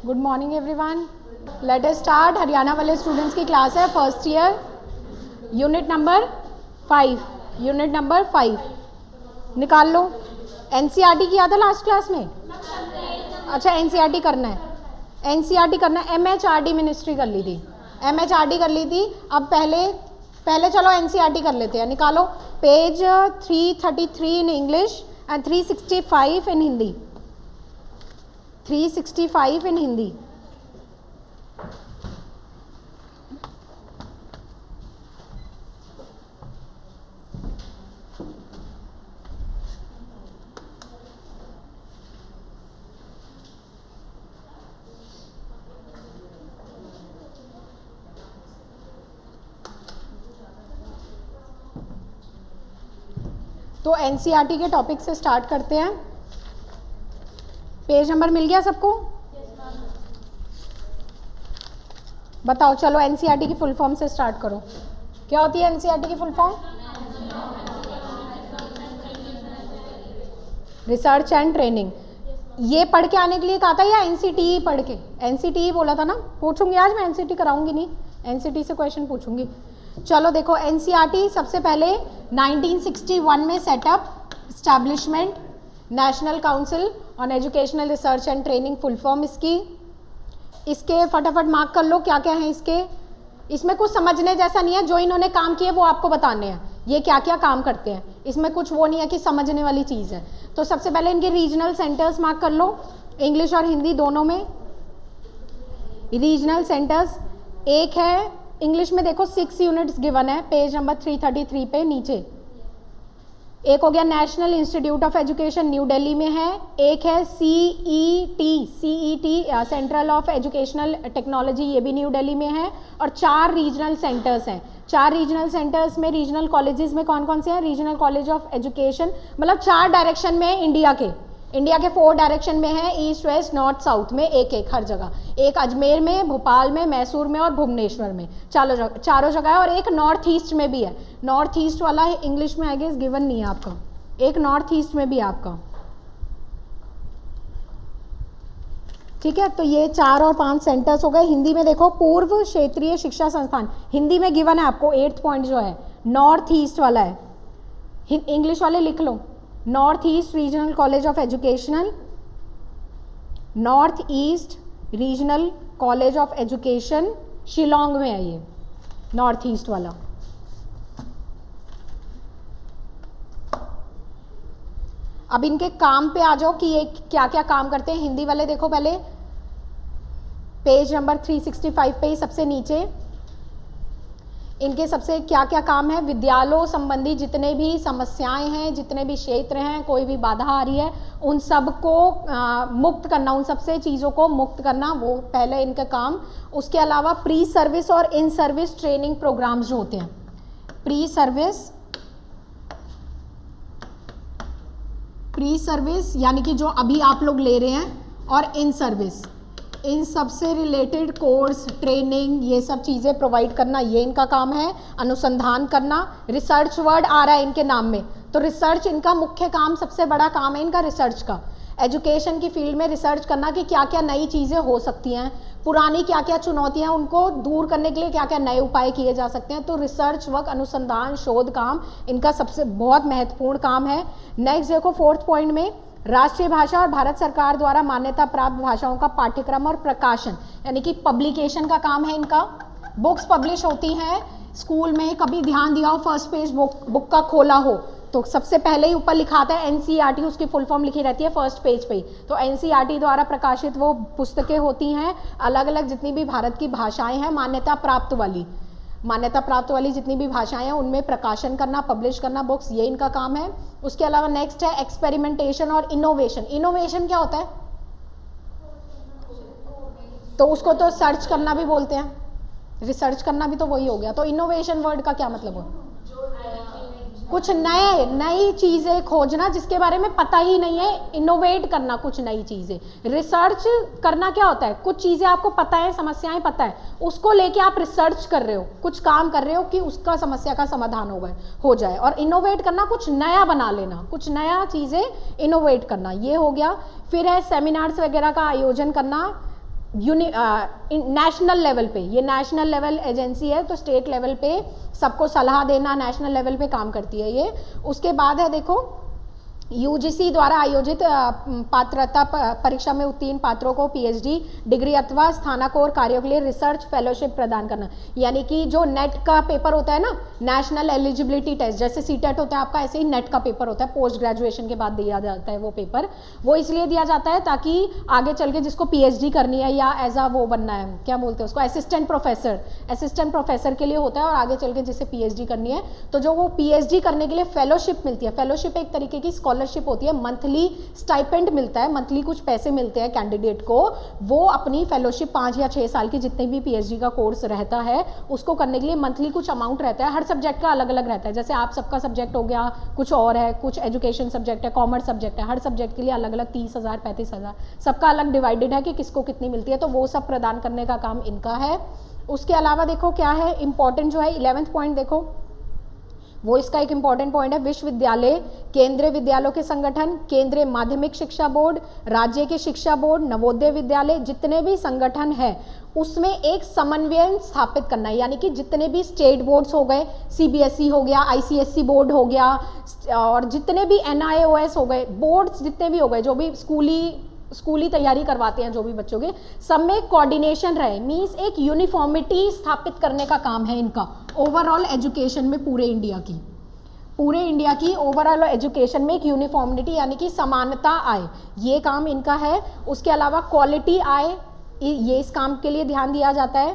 Good morning everyone. Let us start. Haryana वाले students की class है, फर्स्ट ईयर, यूनिट नंबर 5। निकाल लो। एनसीईआरटी किया था लास्ट क्लास में? अच्छा, एनसीईआरटी करना है, एनसीईआरटी करना है। एमएचआरडी मिनिस्ट्री कर ली थी, एमएचआरडी कर ली थी। अब पहले चलो एनसीईआरटी कर लेते हैं। निकालो पेज 333 इन इंग्लिश एंड 365 इन हिंदी। 365 इन हिंदी। तो एनसीईआरटी के टॉपिक से स्टार्ट करते हैं। पेज नंबर मिल गया सबको? बताओ, चलो एनसीईआरटी की फुल फॉर्म से स्टार्ट करो। क्या होती है एनसीईआरटी की full form? Research and training. ये पढ़ के आने के लिए कहा था या एनसीटीई पढ़ के? एनसीटीई बोला था ना। पूछूंगी आज मैं, एनसीटी कराऊंगी नहीं, एनसीटी से क्वेश्चन पूछूंगी। चलो देखो, एनसीईआरटी सबसे पहले 1961 में setup, establishment, national council on educational research and training, full form इसकी। इसके फटाफट मार्क कर लो क्या क्या है इसके। इसमें कुछ समझने जैसा नहीं है, जो इन्होंने काम किए वो आपको बताने हैं, ये क्या क्या काम करते हैं। इसमें कुछ वो नहीं है कि समझने वाली चीज़ है। तो सबसे पहले इनके रीजनल सेंटर्स मार्क कर लो, इंग्लिश और हिंदी दोनों में। रीजनल सेंटर्स एक है, इंग्लिश में देखो 6 यूनिट्स गिवन है, पेज नंबर 333 पे नीचे। एक हो गया national institute of education, new Delhi में है। एक है CET central of educational technology, ये भी न्यू दिल्ली में है। और 4 रीजनल सेंटर्स हैं। 4 रीजनल सेंटर्स में रीजनल कॉलेजेस में कौन कौन से हैं? रीजनल कॉलेज ऑफ एजुकेशन, मतलब 4 डायरेक्शन में इंडिया के 4 डायरेक्शन में है, ईस्ट वेस्ट नॉर्थ साउथ में, एक हर जगह। एक अजमेर में, भोपाल में, मैसूर में और भुवनेश्वर में, चारों जगह है। और एक नॉर्थ ईस्ट में भी है। नॉर्थ ईस्ट वाला इंग्लिश में आई गेस गिवन नहीं है आपका, एक नॉर्थ ईस्ट में भी है आपका। ठीक है, तो ये 4 और 5 सेंटर्स हो गए। हिंदी में देखो, पूर्व क्षेत्रीय शिक्षा संस्थान, हिंदी में गिवन है आपको 8th पॉइंट जो है, नॉर्थ ईस्ट वाला है। इंग्लिश वाले लिख लो, north east regional college of educational, north east regional college of education, Shillong में है ये नॉर्थ ईस्ट वाला। अब इनके काम पे आ जाओ कि ये क्या क्या काम करते हैं। हिंदी वाले देखो पहले पेज नंबर 365 पे ही सबसे नीचे, इनके सबसे क्या क्या काम है। विद्यालयों संबंधी जितने भी समस्याएं हैं, जितने भी क्षेत्र हैं, कोई भी बाधा आ रही है, उन सब को मुक्त करना, उन सबसे चीज़ों को मुक्त करना, वो पहले इनका काम। उसके अलावा प्री सर्विस और इन सर्विस ट्रेनिंग प्रोग्राम्स जो होते हैं, प्री सर्विस यानी कि जो अभी आप लोग ले रहे हैं, और इन सर्विस, इन सब से रिलेटेड कोर्स, ट्रेनिंग, ये सब चीज़ें प्रोवाइड करना, ये इनका काम है। अनुसंधान करना, रिसर्च वर्ड आ रहा है इनके नाम में, तो रिसर्च इनका मुख्य काम, सबसे बड़ा काम है इनका रिसर्च का। एजुकेशन की फील्ड में रिसर्च करना कि क्या क्या नई चीज़ें हो सकती हैं, पुरानी क्या क्या चुनौतियां, उनको दूर करने के लिए क्या क्या नए उपाय किए जा सकते हैं। तो रिसर्च वर्क, अनुसंधान, शोध काम इनका सबसे बहुत महत्वपूर्ण काम है। नेक्स्ट देखो 4th पॉइंट में, राष्ट्रीय भाषा और भारत सरकार द्वारा मान्यता प्राप्त भाषाओं का पाठ्यक्रम और प्रकाशन, यानी कि पब्लिकेशन का काम है इनका। बुक्स पब्लिश होती हैं स्कूल में, कभी ध्यान दिया हो फर्स्ट पेज बुक का खोला हो तो सबसे पहले ही ऊपर लिखा आता है एनसीईआरटी, उसकी फुल फॉर्म लिखी रहती है फर्स्ट पेज पे ही। तो एनसीईआरटी द्वारा प्रकाशित वो पुस्तकें होती हैं, अलग अलग जितनी भी भारत की भाषाएं हैं, मान्यता प्राप्त वाली जितनी भी भाषाएं हैं, उनमें प्रकाशन करना, पब्लिश करना बुक्स, ये इनका काम है। उसके अलावा नेक्स्ट है एक्सपेरिमेंटेशन और इनोवेशन। इनोवेशन क्या होता है? तो उसको तो सर्च करना भी बोलते हैं, रिसर्च करना भी तो वही हो गया। तो इनोवेशन वर्ड का क्या मतलब हो? कुछ नई चीज़ें खोजना जिसके बारे में पता ही नहीं है, इनोवेट करना कुछ नई चीज़ें। रिसर्च करना क्या होता है? कुछ चीज़ें आपको पता है, समस्याएं पता है, उसको लेके आप रिसर्च कर रहे हो, कुछ काम कर रहे हो कि उसका समस्या का समाधान हो जाए। और इनोवेट करना कुछ नया बना लेना, कुछ नया चीज़ें इनोवेट करना, ये हो गया। फिर है सेमिनार्स वगैरह का आयोजन करना, नेशनल लेवल पे, ये नेशनल लेवल एजेंसी है, तो स्टेट लेवल पे सबको सलाह देना, नेशनल लेवल पे काम करती है ये। उसके बाद है देखो यूजीसी द्वारा आयोजित पात्रता परीक्षा में उत्तीर्ण पात्रों को पीएचडी डिग्री अथवा स्नातकोत्तर कार्यों के लिए रिसर्च फेलोशिप प्रदान करना। यानी कि जो नेट का पेपर होता है ना, नेशनल एलिजिबिलिटी टेस्ट, जैसे सीटेट होता है आपका, ऐसे ही नेट का पेपर होता है, पोस्ट ग्रेजुएशन के बाद दिया जाता है वो पेपर। वो इसलिए दिया जाता है ताकि आगे चल के जिसको पीएचडी करनी है या एज आ वो बनना है, क्या बोलते हैं उसको, असिस्टेंट प्रोफेसर के लिए होता है, और आगे चल के जिसे पीएचडी करनी है तो जो वो पीएचडी करने के लिए फेलोशिप मिलती है। फेलोशिप एक तरीके की स्कॉलरशिप होती है, मंथली स्टाइपेंड मिलता है, मंथली कुछ पैसे मिलते हैं कैंडिडेट को, वो अपनी फेलोशिप 5 या 6 साल की जितने भी पीएचडी का कोर्स रहता है उसको करने के लिए मंथली कुछ अमाउंट रहता है। हर सब्जेक्ट का अलग अलग रहता है, जैसे आप सबका सब्जेक्ट हो गया कुछ और है, कुछ एजुकेशन सब्जेक्ट है, कॉमर्स सब्जेक्ट है, हर सब्जेक्ट के लिए अलग अलग 30,000 35,000 सबका अलग डिवाइडेड है कि किसको कितनी मिलती है, तो वो सब प्रदान करने का काम इनका है। उसके अलावा देखो क्या है इंपॉर्टेंट जो है 11वां पॉइंट देखो, वो इसका एक इम्पॉर्टेंट पॉइंट है, विश्वविद्यालय, केंद्रीय विद्यालयों के संगठन, केंद्रीय माध्यमिक शिक्षा बोर्ड, राज्य के शिक्षा बोर्ड, नवोदय विद्यालय, जितने भी संगठन है उसमें एक समन्वय स्थापित करना है। यानी कि जितने भी स्टेट बोर्ड्स हो गए, सीबीएसई हो गया, आईसीएसई बोर्ड हो गया, और जितने भी एनआईओएस हो गए, बोर्ड्स जितने भी हो गए, जो भी स्कूली तैयारी करवाते हैं जो भी बच्चों के, सब में कोऑर्डिनेशन रहे, मीन्स एक यूनिफॉर्मिटी स्थापित करने का काम है इनका ओवरऑल एजुकेशन में, पूरे इंडिया की ओवरऑल एजुकेशन में एक यूनिफॉर्मिटी यानी कि समानता आए, ये काम इनका है। उसके अलावा क्वालिटी आए, ये इस काम के लिए ध्यान दिया जाता है,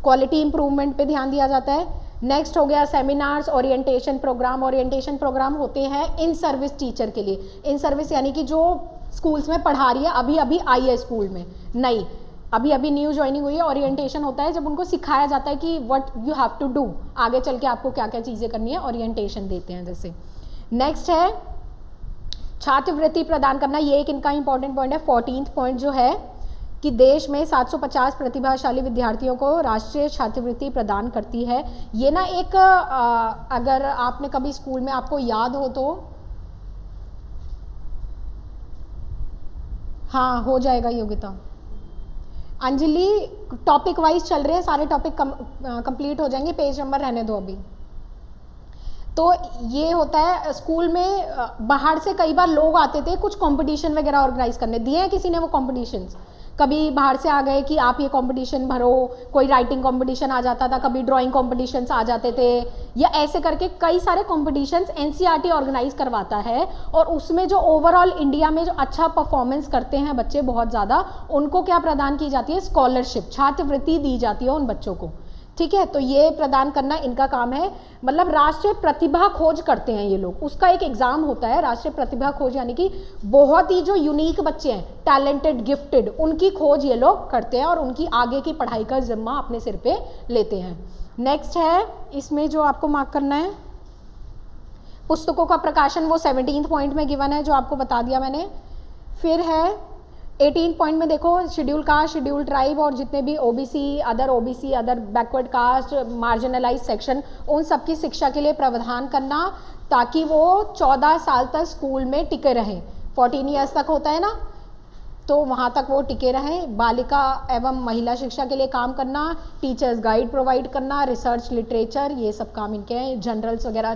क्वालिटी इंप्रूवमेंट पे ध्यान दिया जाता है। नेक्स्ट हो गया सेमिनार्स, ओरिएंटेशन प्रोग्राम होते हैं इन सर्विस टीचर के लिए। इन सर्विस यानी कि जो स्कूल्स में पढ़ा रही है, अभी आई है स्कूल में नहीं, अभी न्यू ज्वाइनिंग हुई है, ओरिएंटेशन होता है जब उनको सिखाया जाता है कि what you have to do, आगे चल के आपको क्या क्या चीज़ें करनी है, ओरिएंटेशन देते हैं जैसे। नेक्स्ट है छात्रवृत्ति प्रदान करना, ये एक इनका इंपॉर्टेंट पॉइंट है। 14वां पॉइंट जो है कि देश में 750 प्रतिभाशाली विद्यार्थियों को राष्ट्रीय छात्रवृत्ति प्रदान करती है। ये ना एक अगर आपने कभी स्कूल में आपको याद हो तो, हाँ हो जाएगा योग्यता। अंजलि टॉपिक वाइज चल रहे हैं, सारे टॉपिक कंप्लीट हो जाएंगे, पेज नंबर रहने दो अभी। तो ये होता है स्कूल में, बाहर से कई बार लोग आते थे कुछ कंपटीशन वगैरह ऑर्गेनाइज करने, दिए हैं किसी ने वो कॉम्पिटिशन्स? कभी बाहर से आ गए कि आप ये कंपटीशन भरो, कोई राइटिंग कंपटीशन आ जाता था, कभी ड्राइंग कंपटीशन्स आ जाते थे, या ऐसे करके कई सारे कंपटीशन्स एनसीईआरटी ऑर्गेनाइज करवाता है। और उसमें जो ओवरऑल इंडिया में जो अच्छा परफॉर्मेंस करते हैं बच्चे बहुत ज़्यादा, उनको क्या प्रदान की जाती है? स्कॉलरशिप, छात्रवृत्ति दी जाती है उन बच्चों को। ठीक है, तो ये प्रदान करना इनका काम है। मतलब राष्ट्रीय प्रतिभा खोज करते हैं ये लोग, उसका एक एग्जाम होता है राष्ट्रीय प्रतिभा खोज, यानी कि बहुत ही जो यूनिक बच्चे हैं, टैलेंटेड, गिफ्टेड, उनकी खोज ये लोग करते हैं और उनकी आगे की पढ़ाई का जिम्मा अपने सिर पे लेते हैं। नेक्स्ट है इसमें जो आपको मार्क करना है, पुस्तकों का प्रकाशन, वो 17वां पॉइंट में गिवन है जो आपको बता दिया मैंने। फिर है 18 पॉइंट में देखो शेड्यूल कास्ट, शेड्यूल ट्राइब और जितने भी OBC, other backward caste, marginalise section, उन सब की शिक्षा के लिए प्रावधान करना ताकि वो 14 साल तक स्कूल में टिके रहें। 14 ईयर्स तक होता है ना, तो वहाँ तक वो टिके रहें। बालिका एवं महिला शिक्षा के लिए काम करना, टीचर्स गाइड प्रोवाइड करना, रिसर्च लिटरेचर, ये सब काम इनके हैं। जर्नल्स वगैरह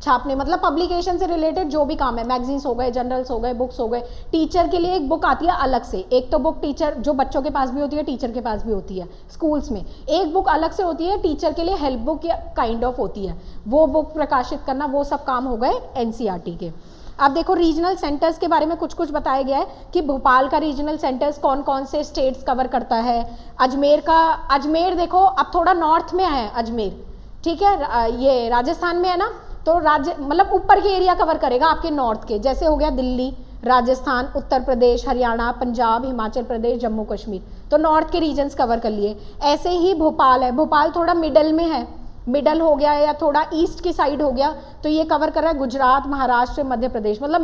छापने, मतलब पब्लिकेशन से रिलेटेड जो भी काम है, मैगजीन्स हो गए, जर्नल्स हो गए, बुक्स हो गए। टीचर के लिए एक बुक आती है अलग से, एक तो बुक टीचर जो बच्चों के पास भी होती है, टीचर के पास भी होती है स्कूल्स में, एक बुक अलग से होती है टीचर के लिए, हेल्प बुक या काइंड ऑफ होती है, वो बुक प्रकाशित करना, वो सब काम हो गए एनसीईआरटी के। अब देखो रीजनल सेंटर्स के बारे में कुछ बताया गया है कि भोपाल का रीजनल सेंटर्स कौन कौन से स्टेट्स कवर करता है। अजमेर देखो अब थोड़ा नॉर्थ में है अजमेर, ठीक है, ये राजस्थान में है ना, तो मतलब ऊपर के एरिया कवर करेगा आपके नॉर्थ के, जैसे हो गया दिल्ली, राजस्थान, उत्तर प्रदेश, हरियाणा, पंजाब, हिमाचल प्रदेश, जम्मू कश्मीर, तो नॉर्थ के रीजन्स कवर कर लिए। ऐसे ही भोपाल है, भोपाल थोड़ा मिडल में है, मिडल हो गया या थोड़ा ईस्ट की साइड हो गया, तो ये कवर कर रहा है गुजरात, महाराष्ट्र, मध्य प्रदेश, मतलब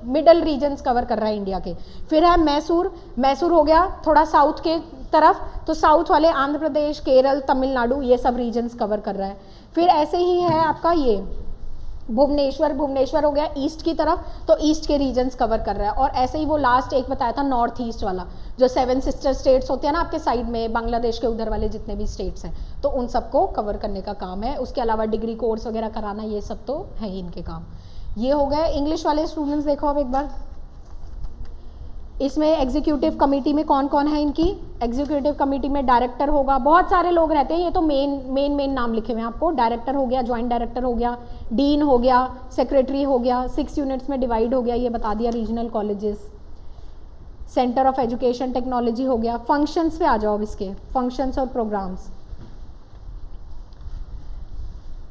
मिडल रीजन्स कवर कर रहा है इंडिया के। फिर है मैसूर हो गया थोड़ा साउथ के तरफ, तो साउथ वाले आंध्र प्रदेश, केरल, तमिलनाडु, ये सब रीजन्स कवर कर रहा है। फिर ऐसे ही है आपका ये भुवनेश्वर हो गया ईस्ट की तरफ, तो ईस्ट के रीजन्स कवर कर रहा है। और ऐसे ही वो लास्ट एक बताया था नॉर्थ ईस्ट वाला, जो 7 सिस्टर स्टेट्स होते हैं ना आपके साइड में, बांग्लादेश के उधर वाले जितने भी स्टेट्स हैं, तो उन सबको कवर करने का काम है। उसके अलावा डिग्री कोर्स वगैरह कराना, ये सब तो है ही इनके काम। ये हो गए इंग्लिश वाले स्टूडेंट्स। देखो अब एक बार इसमें एग्जीक्यूटिव कमेटी में कौन कौन है इनकी। एग्जीक्यूटिव कमेटी में डायरेक्टर होगा, बहुत सारे लोग रहते हैं, ये तो मेन नाम लिखे हुए हैं आपको। डायरेक्टर हो गया, ज्वाइंट डायरेक्टर हो गया, डीन हो गया, सेक्रेटरी हो गया, 6 यूनिट्स में डिवाइड हो गया, ये बता दिया। Regional colleges, centre of education technology हो गया। फंक्शंस पे आ जाओ अब इसके, फंक्शंस और प्रोग्राम्स।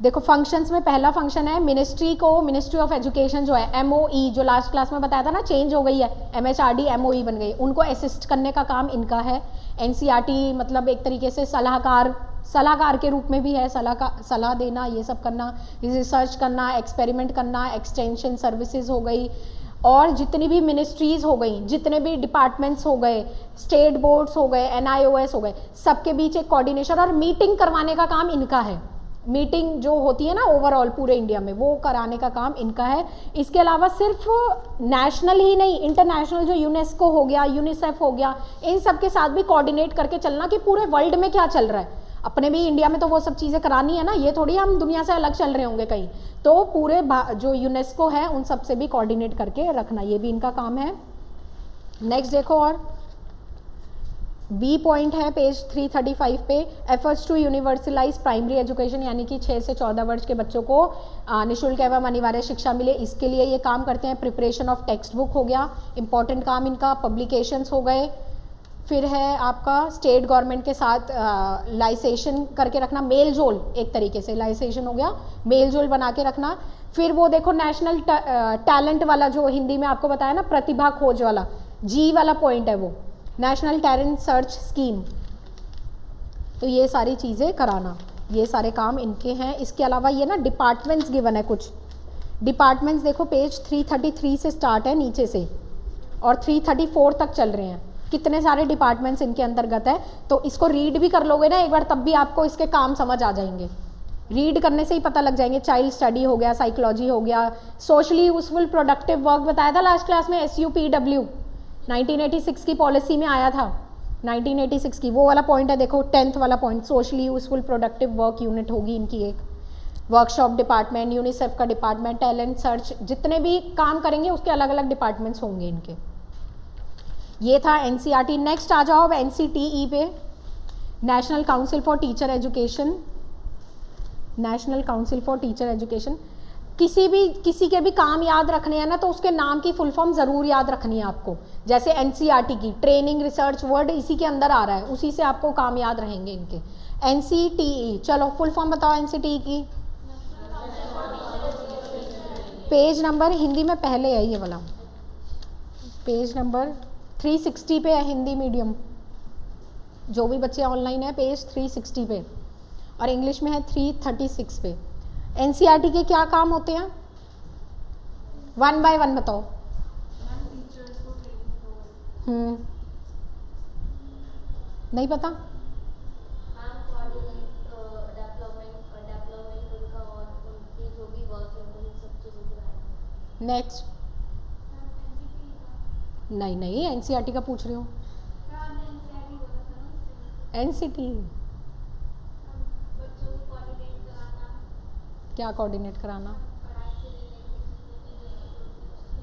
देखो फंक्शंस में पहला फंक्शन है मिनिस्ट्री को, मिनिस्ट्री ऑफ एजुकेशन जो है MOE, जो लास्ट क्लास में बताया था ना चेंज हो गई है, MHRD MOE बन गई, उनको असिस्ट करने का काम इनका है। NCERT मतलब एक तरीके से सलाहकार के रूप में भी है, सलाह देना, ये सब करना, रिसर्च करना, एक्सपेरिमेंट करना, एक्सटेंशन सर्विसेज हो गई, और जितनी भी मिनिस्ट्रीज़ हो गई, जितने भी डिपार्टमेंट्स हो गए, स्टेट बोर्ड्स हो गए, NIOS हो गए, सबके बीच एक कोऑर्डिनेशन और मीटिंग करवाने का काम इनका है। मीटिंग जो होती है ना ओवरऑल पूरे इंडिया में, वो कराने का काम इनका है। इसके अलावा सिर्फ नेशनल ही नहीं, इंटरनेशनल जो यूनेस्को हो गया, यूनिसेफ हो गया, इन सब के साथ भी कोऑर्डिनेट करके चलना कि पूरे वर्ल्ड में क्या चल रहा है। अपने भी इंडिया में तो वो सब चीज़ें करानी है ना, ये थोड़ी हम दुनिया से अलग चल रहे होंगे कहीं, तो पूरे जो यूनेस्को है उन सब से भी कोऑर्डिनेट करके रखना, ये भी इनका काम है। नेक्स्ट देखो, और बी पॉइंट है पेज 335 पे, efforts to universalise primary education, यानी कि 6 से 14 वर्ष के बच्चों को निःशुल्क एवं अनिवार्य शिक्षा मिले, इसके लिए ये काम करते हैं। प्रिपरेशन ऑफ टेक्स्ट बुक हो गया, इंपॉर्टेंट काम इनका। पब्लिकेशंस हो गए, फिर है आपका स्टेट गवर्नमेंट के साथ लाइसेशन करके रखना, मेल जोल, एक तरीके से लाइसेशन हो गया, मेल जोल बना के रखना। फिर वो देखो नेशनल टैलेंट वाला, जो हिंदी में आपको बताया ना प्रतिभा खोज वाला, G वाला पॉइंट है वो, नेशनल टैलेंट सर्च स्कीम, तो ये सारी चीज़ें कराना, ये सारे काम इनके हैं। इसके अलावा ये ना डिपार्टमेंट्स गिवन है, कुछ डिपार्टमेंट्स देखो पेज 333 से स्टार्ट है नीचे से, और 334 तक चल रहे हैं। कितने सारे डिपार्टमेंट्स इनके अंतर्गत है, तो इसको रीड भी कर लोगे ना एक बार, तब भी आपको इसके काम समझ आ जाएंगे, रीड करने से ही पता लग जाएंगे। चाइल्ड स्टडी हो गया, साइकोलॉजी हो गया, सोशली यूजफुल प्रोडक्टिव वर्क बताया था लास्ट क्लास में, SUPW 1986 की पॉलिसी में आया था, 1986 की, वो वाला पॉइंट है देखो, 10th वाला point, socially useful productive work unit होगी इनकी एक। वर्कशॉप डिपार्टमेंट, यूनिसेफ का डिपार्टमेंट, टैलेंट सर्च, जितने भी काम करेंगे उसके अलग अलग डिपार्टमेंट्स होंगे इनके। ये था NCERT। नेक्स्ट आ जाओ अब NCTE पे, national council for teacher education, national council for teacher education. किसी के भी काम याद रखने हैं ना, तो उसके नाम की फुल फॉर्म ज़रूर याद रखनी है आपको। जैसे NCERT की ट्रेनिंग रिसर्च वर्ड इसी के अंदर आ रहा है, उसी से आपको काम याद रहेंगे इनके। NCTE, चलो फुल फॉर्म बताओ NCTE की। पेज नंबर हिंदी में पहले है ये वाला, पेज नंबर 360 पे है हिंदी मीडियम, जो भी बच्चे ऑनलाइन है पेज 360 पे, और इंग्लिश में है 336 पे। NCERT के क्या काम होते हैं, 1 by 1 बताओ। नहीं पता, नेक्स्ट। नहीं NCERT का पूछ रही हूँ, NCT क्या कोऑर्डिनेट कराना।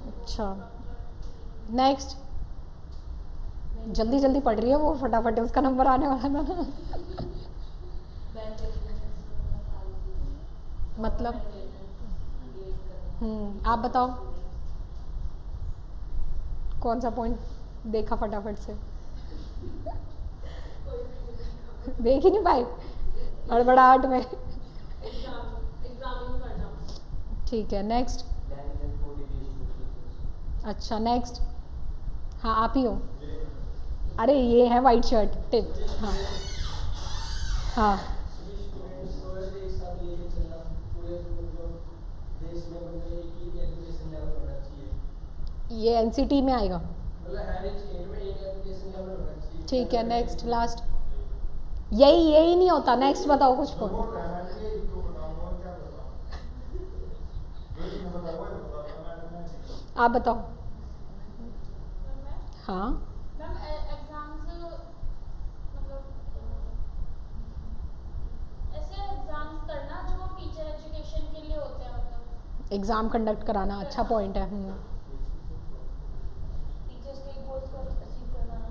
अच्छा नेक्स्ट, जल्दी जल्दी पढ़ रही है वो, फटाफट उसका नंबर आने वाला था ना। मतलब आप बताओ कौन सा पॉइंट देखा फटाफट से, देख ही नहीं पाए हड़बड़ाहट में। ठीक है नेक्स्ट। अच्छा नेक्स्ट, हाँ आप ही हो। अरे ये है वाइट शर्ट टिप, हाँ हाँ ये NCT में आएगा। ठीक है नेक्स्ट लास्ट, यही नहीं होता। नेक्स्ट बताओ कुछ पॉइंट। आप बताओ। हाँ मैम एग्जाम्स मतलब ऐसे एग्जाम्स करना जो टीचर एजुकेशन के लिए होते हैं, मतलब एग्ज़ाम कंडक्ट कराना अच्छा पॉइंट है। टीचर्स के गोल्स को अचीव करवाना,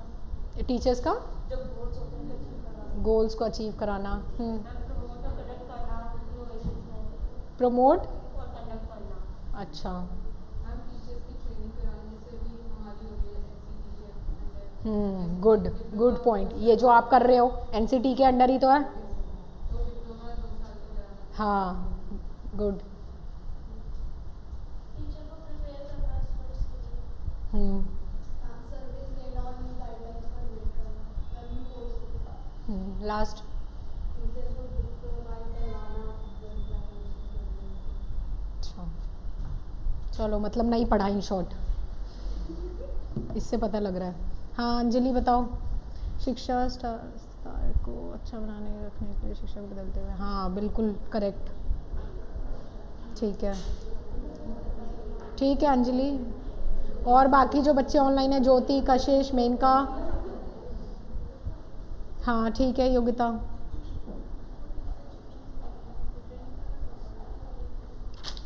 टीचर्स का जो गोल्स होते हैं अचीव करवाना, गोल्स को अचीव कराना। प्रमोट और कंडक्ट करना इनोवेशन में, प्रमोट और कंडक्ट करना। अच्छा। मैम टीचर्स की ट्रेनिंग कराने से भी हमारी हो गई एनसीटी के अंडर। Good good point. ये जो आप कर रहे हो एनसीटी के अंडर ही तो है। तो डिप्लोमा 2 साल का कराना। हाँ गुड। टीचर को प्रिपेयर करना स्टूडेंट्स के लिए। सर्विस लेना और न्यू गाइडलाइंस पर वेट करना, न्यू कोर्स लास्ट। टीचर को बुक प्रोवाइड करवाना। अच्छा चलो, मतलब नहीं पढ़ा इन शॉर्ट, इससे पता लग रहा है। हाँ अंजलि बताओ। शिक्षा स्तर को अच्छा बनाने रखने के लिए शिक्षा को बदलते हुए, हाँ बिल्कुल करेक्ट। ठीक है ठीक है अंजलि। और बाकी जो बच्चे ऑनलाइन है, ज्योति, कशिश, मेनका। हाँ ठीक है योगिता।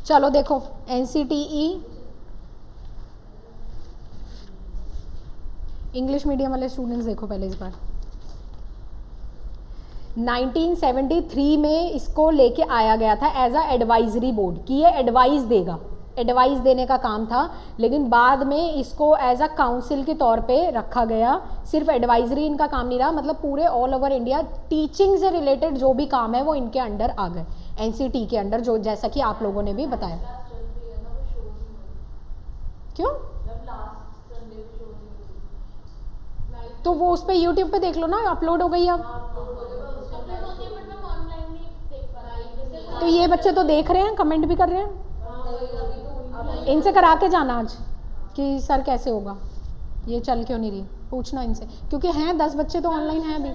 चलो देखो एनसीटीई इंग्लिश मीडियम वाले स्टूडेंट्स देखो पहले इस बार। 1973 में इसको लेके आया गया था एज अ एडवाइजरी बोर्ड कि ये एडवाइस देगा, एडवाइस देने का काम था। लेकिन बाद में इसको एज अ काउंसिल के तौर पे रखा गया। सिर्फ एडवाइजरी इनका काम नहीं रहा, मतलब पूरे ऑल ओवर इंडिया टीचिंग से रिलेटेड जो भी काम है वो इनके अंडर आ गए, एनसीटी के अंडर, जो जैसा कि आप लोगों ने भी बताया। क्यों? तो वो उस पर यूट्यूब पे देख लो ना, अपलोड हो गई अब। तो ये बच्चे तो देख रहे हैं, कमेंट भी कर रहे हैं। इनसे करा के जाना आज कि सर कैसे होगा, ये चल क्यों नहीं रही, पूछना इनसे, क्योंकि हैं 10 बच्चे तो ऑनलाइन हैं अभी।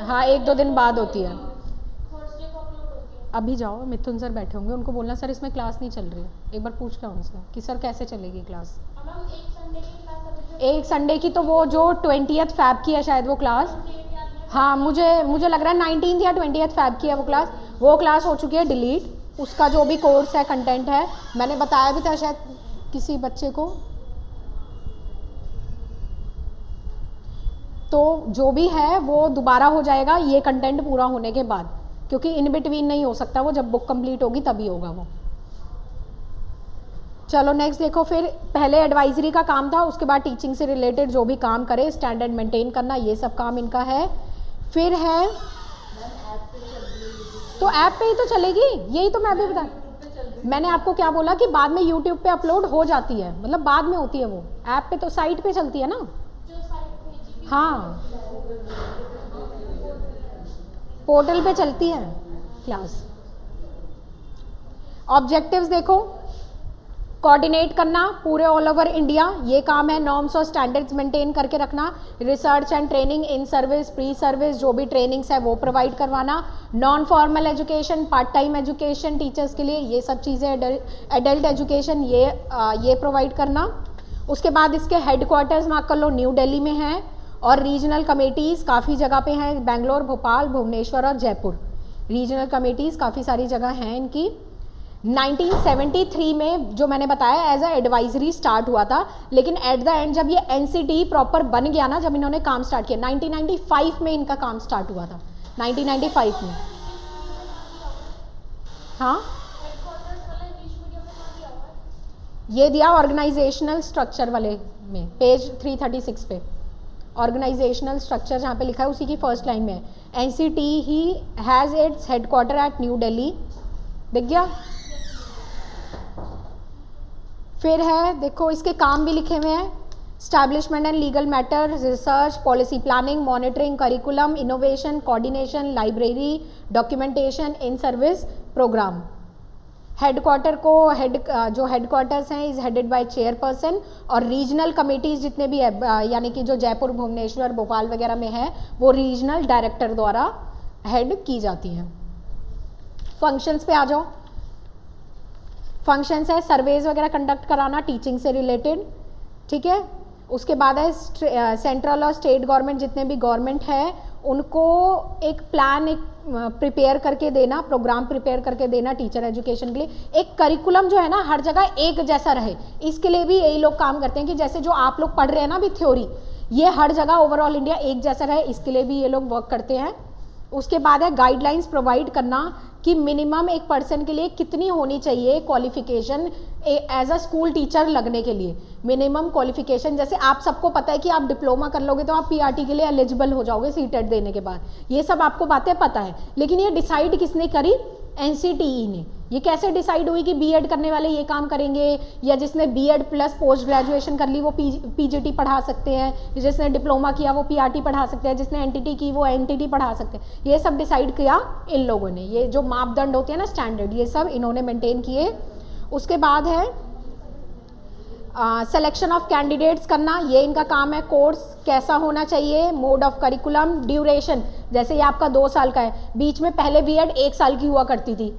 हाँ 1-2 दिन बाद होती है। अभी जाओ, मिथुन सर बैठे होंगे, उनको बोलना सर इसमें क्लास नहीं चल रही है, एक बार पूछ के उनसे कि सर कैसे चलेगी क्लास। एक संडे की तो वो जो 20th फैब की है शायद वो क्लास। हाँ मुझे लग रहा है 19th या 20th फैब की है वो क्लास हो चुकी है डिलीट। उसका जो भी कोर्स है, कंटेंट है, मैंने बताया भी था शायद किसी बच्चे को। तो जो भी है वो दोबारा हो जाएगा ये कंटेंट पूरा होने के बाद, क्योंकि इन बिटवीन नहीं हो सकता वो, जब बुक कंप्लीट होगी तभी होगा वो। चलो नेक्स्ट देखो, फिर पहले एडवाइजरी का काम था, उसके बाद टीचिंग से रिलेटेड जो भी काम करे, स्टैंडर्ड मेंटेन करना, ये सब काम इनका है। फिर है तो ऐप पे ही तो चलेगी, यही तो मैं अभी बता, मैंने आपको क्या बोला कि बाद में यूट्यूब पे अपलोड हो जाती है, मतलब बाद में होती है वो, ऐप पे तो साइट पे चलती है ना। हाँ पोर्टल पे चलती है क्लास। ऑब्जेक्टिव्स देखो, कोऑर्डिनेट करना पूरे ऑल ओवर इंडिया, ये काम है। नॉर्म्स और स्टैंडर्ड्स मेंटेन करके रखना। Research and training, in service, pre service, जो भी ट्रेनिंग्स है वो प्रोवाइड करवाना। Non formal education, part time education teachers के लिए, ये सब चीज़ें, एडल्ट एजुकेशन ये प्रोवाइड करना। उसके बाद इसके हेड क्वार्टर्स मार्क कर लो, न्यू दिल्ली में है, और रीजनल कमेटीज़ काफ़ी जगह पे हैं, बेंगलोर, भोपाल, भुवनेश्वर और जयपुर। रीजनल कमेटीज़ काफ़ी सारी जगह हैं इनकी। 1973 में जो मैंने बताया एज अ एडवाइजरी स्टार्ट हुआ था, लेकिन एट द एंड जब ये एनसीटी प्रॉपर बन गया ना, जब इन्होंने काम स्टार्ट किया 1995 में इनका काम स्टार्ट हुआ था, 1995 में। हाँ ये दिया ऑर्गेनाइजेशनल स्ट्रक्चर वाले में, पेज 336 पे ऑर्गेनाइजेशनल स्ट्रक्चर जहाँ पे लिखा है उसी की फर्स्ट लाइन में है। एनसीटी ही has its headquarter at New Delhi, दिख गया। फिर है देखो इसके काम भी लिखे हुए हैं, establishment and legal matters, research, policy planning, monitoring, curriculum, innovation, coordination, library, documentation, in service programme. Headquarter को जो हेडक्वार्टर्स हैं इज हेडेड बाय चेयरपर्सन, और रीजनल कमेटीज़ जितने भी है, यानी कि जो जयपुर, भुवनेश्वर, भोपाल वगैरह में है, वो रीजनल डायरेक्टर द्वारा हेड की जाती हैं। फंक्शंस पे आ जाओ। फंक्शंस है सर्वेज वगैरह कंडक्ट कराना टीचिंग से रिलेटेड, ठीक है। उसके बाद है सेंट्रल और स्टेट गवर्नमेंट जितने भी गवर्नमेंट है उनको एक प्लान एक प्रिपेयर करके देना, प्रोग्राम प्रिपेयर करके देना टीचर एजुकेशन के लिए। एक करिकुलम जो है ना हर जगह एक जैसा रहे, इसके लिए भी यही लोग काम करते हैं कि जैसे जो आप लोग पढ़ रहे हैं ना अभी थ्योरी, ये हर जगह ओवरऑल इंडिया एक जैसा रहे, इसके लिए भी ये लोग वर्क करते हैं। उसके बाद है गाइडलाइंस प्रोवाइड करना कि मिनिमम एक पर्सन के लिए कितनी होनी चाहिए qualification as a school teacher लगने के लिए। मिनिमम क्वालिफिकेशन जैसे आप सबको पता है कि आप डिप्लोमा कर लोगे तो आप पीआरटी के लिए एलिजिबल हो जाओगे सीटेट देने के बाद, ये सब आपको बातें पता है। लेकिन ये डिसाइड किसने करी? एनसीटीई ने। ये कैसे डिसाइड हुई कि बीएड करने वाले ये काम करेंगे, या जिसने बीएड प्लस पोस्ट ग्रेजुएशन कर ली वो पीजीटी पढ़ा सकते हैं, जिसने डिप्लोमा किया वो पीआरटी पढ़ा सकते हैं, जिसने एनटीटी की वो एनटीटी पढ़ा सकते हैं। ये सब डिसाइड किया इन लोगों ने, ये जो मापदंड होते हैं ना स्टैंडर्ड, ये सब इन्होंने मेंटेन किए। उसके बाद है सिलेक्शन ऑफ कैंडिडेट्स करना, ये इनका काम है। कोर्स कैसा होना चाहिए, मोड ऑफ करिकुलम, ड्यूरेशन, जैसे ये आपका 2 साल का है, बीच में पहले बीएड 1 साल की हुआ करती थी,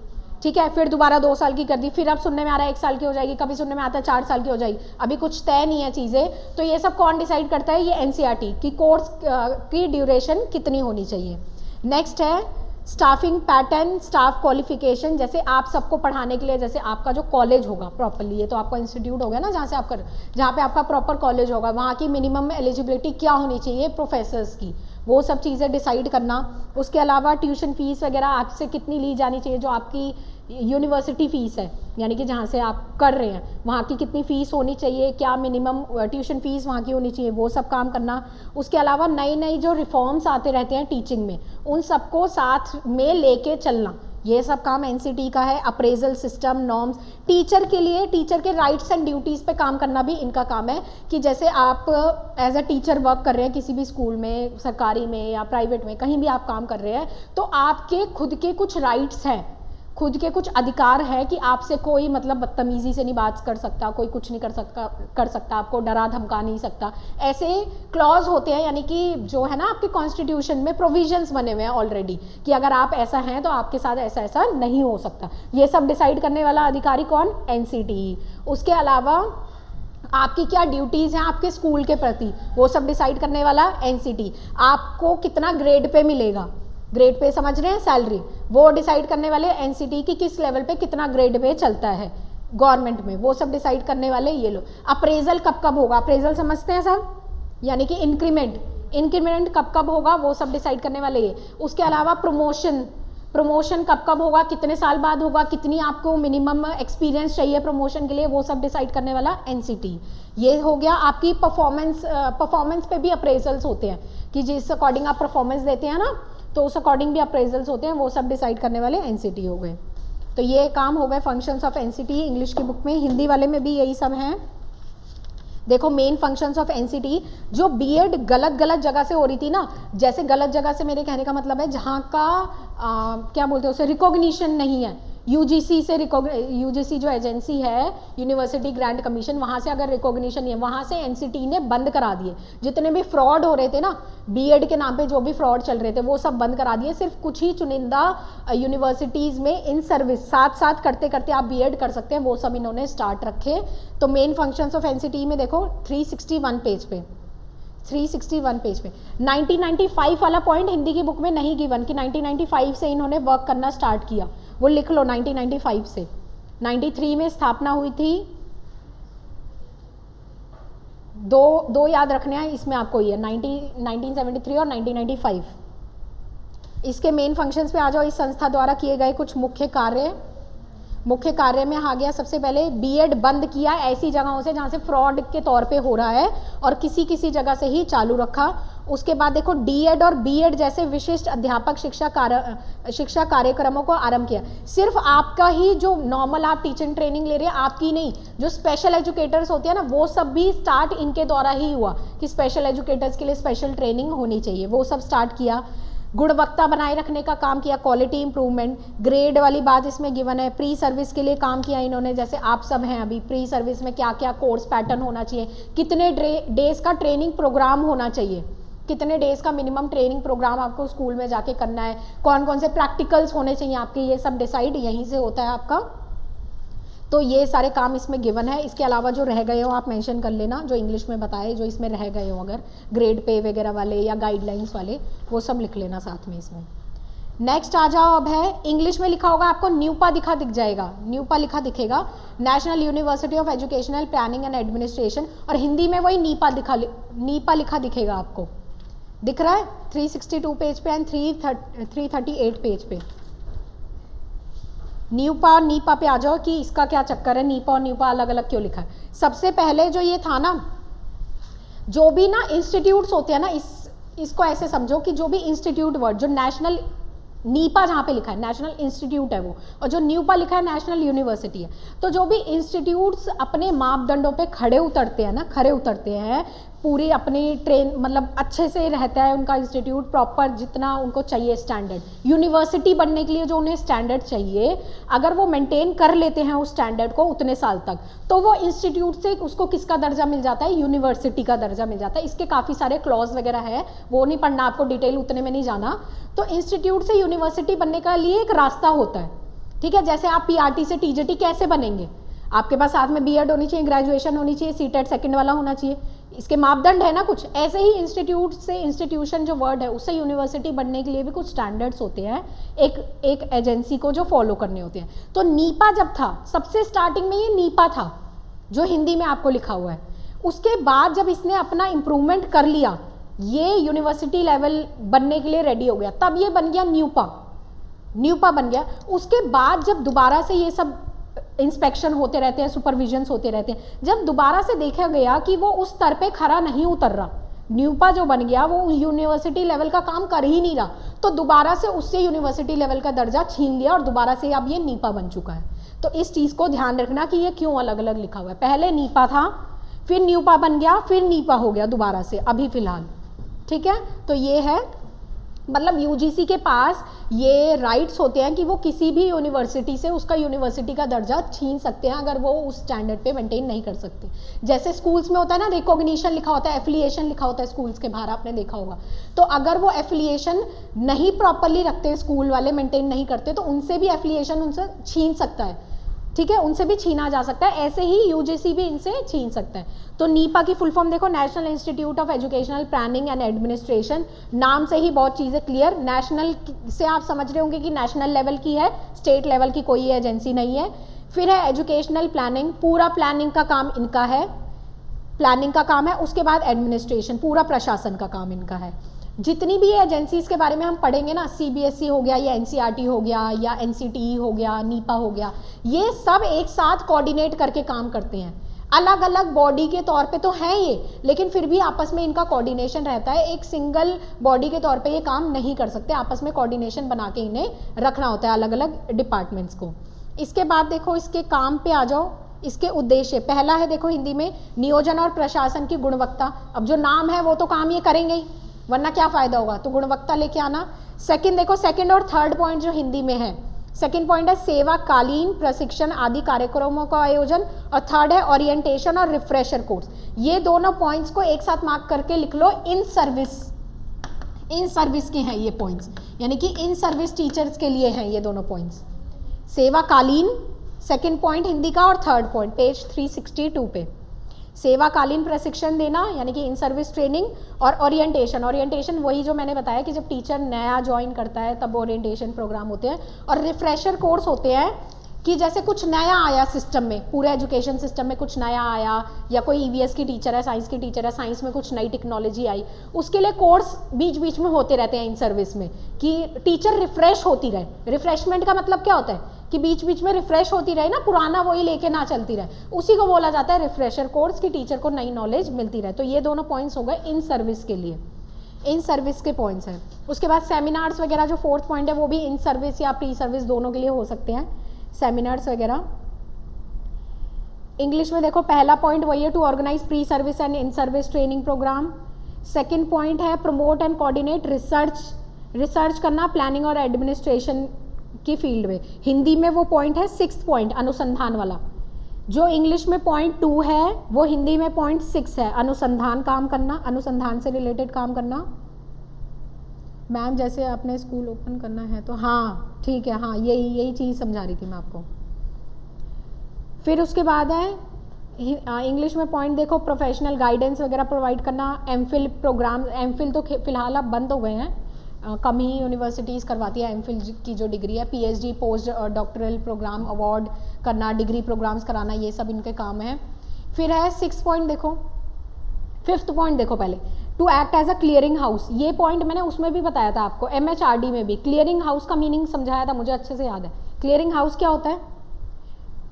ठीक है, फिर दोबारा 2 साल की कर दी, फिर अब सुनने में आ रहा है 1 साल की हो जाएगी, कभी सुनने में आता है 4 साल की हो जाएगी, अभी कुछ तय नहीं है चीज़ें। तो ये सब कौन डिसाइड करता है? ये एनसीईआरटी की कोर्स की ड्यूरेशन कितनी होनी चाहिए। नेक्स्ट है स्टाफिंग पैटर्न, स्टाफ क्वालिफिकेशन, जैसे आप सबको पढ़ाने के लिए जैसे आपका जो कॉलेज होगा प्रॉपरली, ये तो आपका इंस्टीट्यूट हो गया ना जहाँ से आप कर, जहाँ पे आपका प्रॉपर कॉलेज होगा वहाँ की मिनिमम एलिजिबिलिटी क्या होनी चाहिए प्रोफेसर्स की, वो सब चीज़ें डिसाइड करना। उसके अलावा ट्यूशन फीस वगैरह आपसे कितनी ली जानी चाहिए, जो आपकी यूनिवर्सिटी फ़ीस है यानी कि जहाँ से आप कर रहे हैं वहाँ की कितनी फ़ीस होनी चाहिए, क्या मिनिमम ट्यूशन फ़ीस वहाँ की होनी चाहिए, वो सब काम करना। उसके अलावा नई नई जो रिफॉर्म्स आते रहते हैं टीचिंग में, उन सबको साथ में लेके चलना, ये सब काम एनसीटी का है। अप्रेजल सिस्टम, नॉर्म्स, टीचर के लिए टीचर के राइट्स एंड ड्यूटीज़ पे काम करना भी इनका काम है कि जैसे आप एज अ टीचर वर्क कर रहे हैं किसी भी स्कूल में, सरकारी में या प्राइवेट में, कहीं भी आप काम कर रहे हैं, तो आपके खुद के कुछ राइट्स हैं, खुद के कुछ अधिकार है कि आपसे कोई मतलब बदतमीज़ी से नहीं बात कर सकता, कोई कुछ नहीं कर सकता, आपको डरा धमका नहीं सकता। ऐसे क्लॉज होते हैं, यानी कि जो है ना आपके कॉन्स्टिट्यूशन में प्रोविजंस बने हुए हैं ऑलरेडी कि अगर आप ऐसा हैं तो आपके साथ ऐसा ऐसा नहीं हो सकता। ये सब डिसाइड करने वाला अधिकारी कौन? एनसीटीई। उसके अलावा आपकी क्या ड्यूटीज़ हैं आपके स्कूल के प्रति, वो सब डिसाइड करने वाला एनसीटी। आपको कितना ग्रेड पे मिलेगा, ग्रेड पे समझ रहे हैं, सैलरी, वो डिसाइड करने वाले एनसीटी की किस लेवल पे कितना ग्रेड पे चलता है गवर्नमेंट में, वो सब डिसाइड करने वाले ये लोग। अप्रेजल कब कब होगा, अप्रेजल समझते हैं सब, यानी कि इंक्रीमेंट कब कब होगा, वो सब डिसाइड करने वाले ये। उसके अलावा प्रमोशन कब कब होगा, कितने साल बाद होगा, कितनी आपको मिनिमम एक्सपीरियंस चाहिए प्रमोशन के लिए, वो सब डिसाइड करने वाला एनसीटी। ये हो गया आपकी परफॉर्मेंस पे भी अप्रेजल्स होते हैं कि जिस अकॉर्डिंग आप परफॉर्मेंस देते हैं ना, तो उस अकॉर्डिंग भी अप्रेजल्स होते हैं, वो सब डिसाइड करने वाले एनसीटी हो गए। तो ये काम हो गए फंक्शंस ऑफ एनसीटी इंग्लिश की बुक में। हिंदी वाले में भी यही सब हैं। देखो मेन फंक्शंस ऑफ एनसीटी, जो बीएड गलत जगह से हो रही थी ना, जैसे गलत जगह से मेरे कहने का मतलब है जहाँ का क्या बोलते हैं उसे, रिकॉग्निशन नहीं है, यूजीसी जो एजेंसी है यूनिवर्सिटी ग्रांट कमीशन, वहाँ से अगर रिकॉग्निशन नहीं है, वहाँ से एनसीटी ने बंद करा दिए। जितने भी फ्रॉड हो रहे थे ना बीएड के नाम पे, जो भी फ्रॉड चल रहे थे वो सब बंद करा दिए। सिर्फ कुछ ही चुनिंदा यूनिवर्सिटीज़ में इन सर्विस साथ साथ करते करते आप बीएड कर सकते हैं, वो सब इन्होंने स्टार्ट रखे। तो मेन फंक्शंस ऑफ एनसीटी में देखो 361 पेज पे 1995 वाला पॉइंट हिंदी की बुक में नहीं गिवन कि 1995 से इन्होंने वर्क करना स्टार्ट किया, वो लिख लो 1995 से। 93 में स्थापना हुई थी, दो याद रखने हैं इसमें आपको, ये 1973 और 1995। इसके मेन फंक्शंस पे आ जाओ। इस संस्था द्वारा किए गए कुछ मुख्य कार्य में आ गया सबसे पहले बीएड बंद किया ऐसी जगहों से जहाँ से फ्रॉड के तौर पे हो रहा है और किसी जगह से ही चालू रखा। उसके बाद देखो डीएड और बीएड जैसे विशिष्ट अध्यापक शिक्षा कार्यक्रमों को आरंभ किया। सिर्फ आपका ही जो नॉर्मल आप टीचिंग ट्रेनिंग ले रहे हैं आपकी नहीं, जो स्पेशल एजुकेटर्स होते हैं ना, वो सब भी स्टार्ट इनके द्वारा ही हुआ कि स्पेशल एजुकेटर्स के लिए स्पेशल ट्रेनिंग होनी चाहिए, वो सब स्टार्ट किया। गुणवत्ता बनाए रखने का काम किया, क्वालिटी इंप्रूवमेंट। ग्रेड वाली बात इसमें गिवन है। प्री सर्विस के लिए काम किया इन्होंने, जैसे आप सब हैं अभी, प्री सर्विस में क्या क्या कोर्स पैटर्न होना चाहिए, कितने डेज का ट्रेनिंग प्रोग्राम होना चाहिए, कितने डेज का मिनिमम ट्रेनिंग प्रोग्राम आपको स्कूल में जाके करना है, कौन कौन से प्रैक्टिकल्स होने चाहिए आपके, ये सब डिसाइड यहीं से होता है आपका। तो ये सारे काम इसमें गिवन है। इसके अलावा जो रह गए हो आप मेंशन कर लेना, जो इंग्लिश में बताए, जो इसमें रह गए हो अगर ग्रेड पे वगैरह वाले या गाइडलाइंस वाले, वो सब लिख लेना साथ में इसमें। नेक्स्ट आ जाओ, अब है इंग्लिश में लिखा होगा आपको न्यूपा दिख जाएगा, न्यूपा लिखा दिखेगा, national university of educational planning and administration, और हिंदी में वही नीपा लिखा दिखेगा आपको, दिख रहा है 362 पेज पे एंड 338 पेज पे। न्यूपा और नीपा पे आ जाओ कि इसका क्या चक्कर है, नीपा और न्यूपा अलग अलग क्यों लिखा है। सबसे पहले जो ये था ना, जो भी ना इंस्टीट्यूट्स होते हैं ना, इसको ऐसे समझो कि जो भी इंस्टीट्यूट वर्ड, जो नेशनल, नीपा जहाँ पे लिखा है नेशनल इंस्टीट्यूट है वो, और जो न्यूपा लिखा है नेशनल यूनिवर्सिटी है। तो जो भी इंस्टीट्यूट्स अपने मापदंडों पे खड़े उतरते हैं, पूरी अपनी मतलब अच्छे से रहता है उनका इंस्टीट्यूट, प्रॉपर जितना उनको चाहिए स्टैंडर्ड, यूनिवर्सिटी बनने के लिए जो उन्हें स्टैंडर्ड चाहिए, अगर वो मेंटेन कर लेते हैं उस स्टैंडर्ड को उतने साल तक, तो वो इंस्टीट्यूट से उसको किसका दर्जा मिल जाता है, यूनिवर्सिटी का दर्जा मिल जाता है। इसके काफ़ी सारे क्लॉज वगैरह है, वो नहीं पढ़ना आपको, डिटेल उतने में नहीं जाना। तो इंस्टीट्यूट से यूनिवर्सिटी बनने का लिए एक रास्ता होता है, ठीक है। जैसे आप पीआरटी से टीजेटी कैसे बनेंगे, आपके पास साथ में बीएड होनी चाहिए, ग्रेजुएशन होनी चाहिए, सीटेट सेकंड वाला होना चाहिए, इसके मापदंड है ना कुछ। ऐसे ही इंस्टीट्यूट से, इंस्टीट्यूशन जो वर्ड है उससे यूनिवर्सिटी बनने के लिए भी कुछ स्टैंडर्ड्स होते हैं, एक एजेंसी को जो फॉलो करने होते हैं। तो नीपा जब था, सबसे स्टार्टिंग में ये नीपा था जो हिंदी में आपको लिखा हुआ है। उसके बाद जब इसने अपना इम्प्रूवमेंट कर लिया, ये यूनिवर्सिटी लेवल बनने के लिए रेडी हो गया, तब ये बन गया न्यूपा बन गया। उसके बाद जब दोबारा से ये सब इंस्पेक्शन होते रहते हैं, सुपरविजन्स होते रहते हैं, जब दोबारा से देखा गया कि वो उस स्तर पे खरा नहीं उतर रहा, न्यूपा जो बन गया वो यूनिवर्सिटी लेवल का काम कर ही नहीं रहा, तो दोबारा से उससे यूनिवर्सिटी लेवल का दर्जा छीन लिया और दोबारा से अब ये नीपा बन चुका है। तो इस चीज़ को ध्यान रखना कि ये क्यों अलग अलग लिखा हुआ है। पहले नीपा था, फिर न्यूपा बन गया, फिर नीपा हो गया दोबारा से अभी फिलहाल, ठीक है। तो ये है, मतलब यूजीसी के पास ये राइट्स होते हैं कि वो किसी भी यूनिवर्सिटी से उसका यूनिवर्सिटी का दर्जा छीन सकते हैं अगर वो उस स्टैंडर्ड पे मेंटेन नहीं कर सकते। जैसे स्कूल्स में होता है ना, रिकॉग्निशन लिखा होता है, एफिलिएशन लिखा होता है स्कूल्स के बाहर, आपने देखा होगा। तो अगर वो एफिलिएशन नहीं प्रॉपरली रखते, स्कूल वाले मेंटेन नहीं करते, तो उनसे भी एफिलिएशन उनसे छीन सकता है, ठीक है, उनसे भी छीना जा सकता है। ऐसे ही यूजीसी भी इनसे छीन सकता है। तो नीपा की फुल फॉर्म देखो, national institute of educational planning and administration. नाम से ही बहुत चीज़ें क्लियर, नेशनल से आप समझ रहे होंगे कि नेशनल लेवल की है, स्टेट लेवल की कोई एजेंसी नहीं है। फिर है एजुकेशनल प्लानिंग, पूरा प्लानिंग का काम इनका है, प्लानिंग का काम है। उसके बाद एडमिनिस्ट्रेशन, पूरा प्रशासन का काम इनका है। जितनी भी एजेंसीज के बारे में हम पढ़ेंगे ना, सीबीएसई हो गया या एनसीईआरटी हो गया या एनसीटीई हो गया, नीपा हो गया, ये सब एक साथ कोऑर्डिनेट करके काम करते हैं। अलग अलग बॉडी के तौर पे तो हैं ये, लेकिन फिर भी आपस में इनका कोऑर्डिनेशन रहता है। एक सिंगल बॉडी के तौर पे ये काम नहीं कर सकते, आपस में कोऑर्डिनेशन बना के इन्हें रखना होता है अलग अलग डिपार्टमेंट्स को। इसके बाद देखो इसके काम पे आ जाओ, इसके उद्देश्य। पहला है देखो हिंदी में, नियोजन और प्रशासन की गुणवत्ता। अब जो नाम है वो तो काम ये करेंगे ही, वरना क्या फ़ायदा होगा, तो गुणवत्ता लेके आना। सेकंड देखो, सेकंड और थर्ड पॉइंट जो हिंदी में है, सेकंड पॉइंट है सेवाकालीन प्रशिक्षण आदि कार्यक्रमों का आयोजन, और थर्ड है ओरिएंटेशन और रिफ्रेशर कोर्स। ये दोनों पॉइंट्स को एक साथ मार्क करके लिख लो, इन सर्विस के हैं ये पॉइंट्स, यानी कि इन सर्विस टीचर्स के लिए हैं ये दोनों पॉइंट्स। सेवाकालीन सेकंड पॉइंट हिंदी का, और थर्ड पॉइंट पेज 362 पे सेवाकालीन प्रशिक्षण देना, यानी कि इन सर्विस ट्रेनिंग, और ओरिएंटेशन वही जो मैंने बताया कि जब टीचर नया ज्वाइन करता है तब ओरिएंटेशन प्रोग्राम होते हैं। और रिफ्रेशर कोर्स होते हैं कि जैसे कुछ नया आया सिस्टम में, पूरे एजुकेशन सिस्टम में कुछ नया आया, या कोई ईवीएस की टीचर है, साइंस की टीचर है, साइंस में कुछ नई टेक्नोलॉजी आई, उसके लिए कोर्स बीच बीच में होते रहते हैं इन सर्विस में, कि टीचर रिफ्रेश होती रहे। रिफ्रेशमेंट का मतलब क्या होता है कि बीच बीच में रिफ्रेश होती रहे ना, पुराना वही लेके ना चलती रहे, उसी को बोला जाता है रिफ्रेशर कोर्स, की टीचर को नई नॉलेज मिलती रहे। तो ये दोनों पॉइंट्स हो गए इन सर्विस के लिए, इन सर्विस के पॉइंट्स हैं। उसके बाद सेमिनार्स वगैरह जो फोर्थ पॉइंट है, वो भी इन सर्विस या प्री सर्विस दोनों के लिए हो सकते हैं, सेमिनार्स वगैरह। इंग्लिश में देखो, पहला पॉइंट वही है, to organise pre service and in service training programme. Second point है प्रमोट एंड कोऑर्डिनेट रिसर्च करना प्लानिंग और एडमिनिस्ट्रेशन की फील्ड में। हिंदी में वो पॉइंट है सिक्स्थ पॉइंट, अनुसंधान वाला। जो इंग्लिश में पॉइंट 2 है वो हिंदी में पॉइंट 6 है, अनुसंधान काम करना, अनुसंधान से रिलेटेड काम करना। मैम जैसे अपने स्कूल ओपन करना है तो हाँ ठीक है, हाँ यही चीज़ समझा रही थी मैं आपको। फिर उसके बाद है इंग्लिश में पॉइंट देखो, प्रोफेशनल गाइडेंस वगैरह प्रोवाइड करना, एमफिल प्रोग्राम, एमफिल तो फिलहाल अब बंद हो गए हैं, कम ही यूनिवर्सिटीज़ करवाती है एमफिल की जो डिग्री है, PhD post doctoral programme award करना, डिग्री प्रोग्राम्स कराना, ये सब इनके काम है। फिर है 6 पॉइंट देखो, 5th पॉइंट देखो पहले, to act as a clearing house. ये पॉइंट मैंने उसमें भी बताया था आपको, MHRD में भी क्लियरिंग हाउस का मीनिंग समझाया था, मुझे अच्छे से याद है। क्लियरिंग हाउस क्या होता है?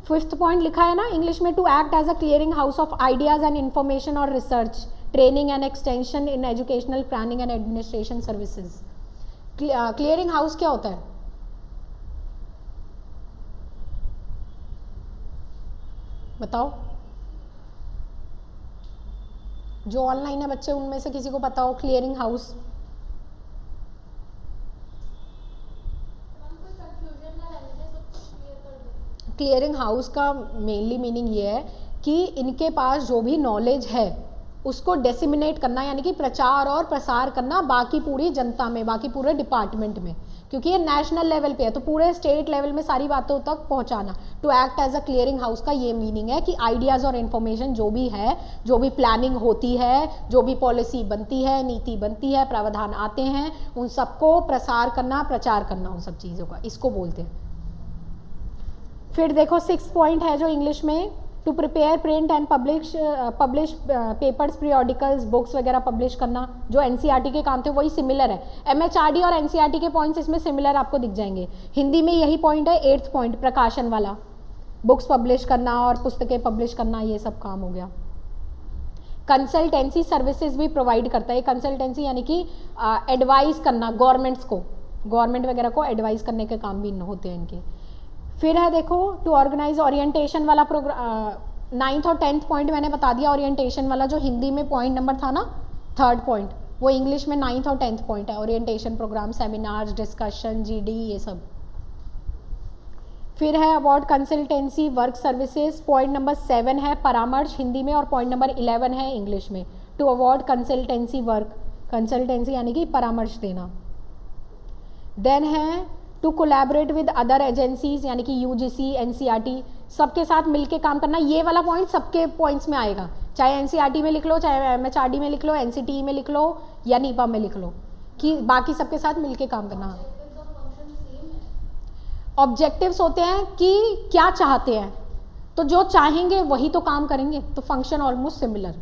5th पॉइंट लिखा है ना इंग्लिश में, to act as a clearing house of ideas and information और research, training and extension in educational planning and administration services. Clearing house क्या होता है? बताओ, जो ऑनलाइन है बच्चे उनमें से किसी को पता हो क्लियरिंग हाउस? क्लियरिंग हाउस का मेनली मीनिंग ये है कि इनके पास जो भी नॉलेज है उसको डेसिमिनेट करना, यानी कि प्रचार और प्रसार करना बाकी पूरी जनता में, बाकी पूरे डिपार्टमेंट में, क्योंकि ये नेशनल लेवल पे है तो पूरे स्टेट लेवल में सारी बातों तक पहुंचाना। To act as a clearing house का ये मीनिंग है कि आइडियाज़ और इन्फॉर्मेशन जो भी है, जो भी प्लानिंग होती है, जो भी पॉलिसी बनती है, नीति बनती है, प्रावधान आते हैं, उन सबको प्रसार करना, प्रचार करना, उन सब चीज़ों का, इसको बोलते हैं। फिर देखो 6 पॉइंट है जो इंग्लिश में, to prepare print and publish papers, periodicals, books वगैरह पब्लिश करना, जो एनसीईआरटी के काम थे वही सिमिलर है। एमएचआरडी और एनसीईआरटी के पॉइंट्स इसमें सिमिलर आपको दिख जाएंगे। हिंदी में यही पॉइंट है 8th पॉइंट, प्रकाशन वाला, बुक्स पब्लिश करना और पुस्तकें पब्लिश करना, ये सब काम हो गया। कंसल्टेंसी सर्विसेज भी प्रोवाइड करता है। कंसल्टेंसी यानी कि एडवाइस करना गवर्नमेंट्स को, गवर्नमेंट वगैरह को एडवाइस करने के काम भी होते हैं इनके। फिर है देखो टू ऑर्गेनाइज ओरिएंटेशन वाला प्रोग्राम, 9th और 10th पॉइंट मैंने बता दिया। ओरिएंटेशन वाला जो हिंदी में पॉइंट नंबर था ना 3rd पॉइंट, वो इंग्लिश में 9th और 10th पॉइंट है। Orientation programme, seminars, discussion, GD, ये सब। फिर है award consultancy work services, point number 7 है परामर्श हिंदी में, और पॉइंट नंबर 11 है इंग्लिश में, to award consultancy work, consultancy यानी कि परामर्श देना। देन है to collaborate with other agencies, यानी कि यूजीसी, एनसीईआरटी, सबके साथ मिलके काम करना। ये वाला पॉइंट सबके पॉइंट्स में आएगा, चाहे एनसीईआरटी में लिख लो, चाहे एमएचआरडी में लिख लो, एनसीटी में लिख लो या नीपा में लिख लो, कि बाकी सबके साथ मिलके काम करना। ऑब्जेक्टिव्स होते हैं कि क्या चाहते हैं, तो जो चाहेंगे वही तो काम करेंगे, तो फंक्शन ऑलमोस्ट सिमिलर।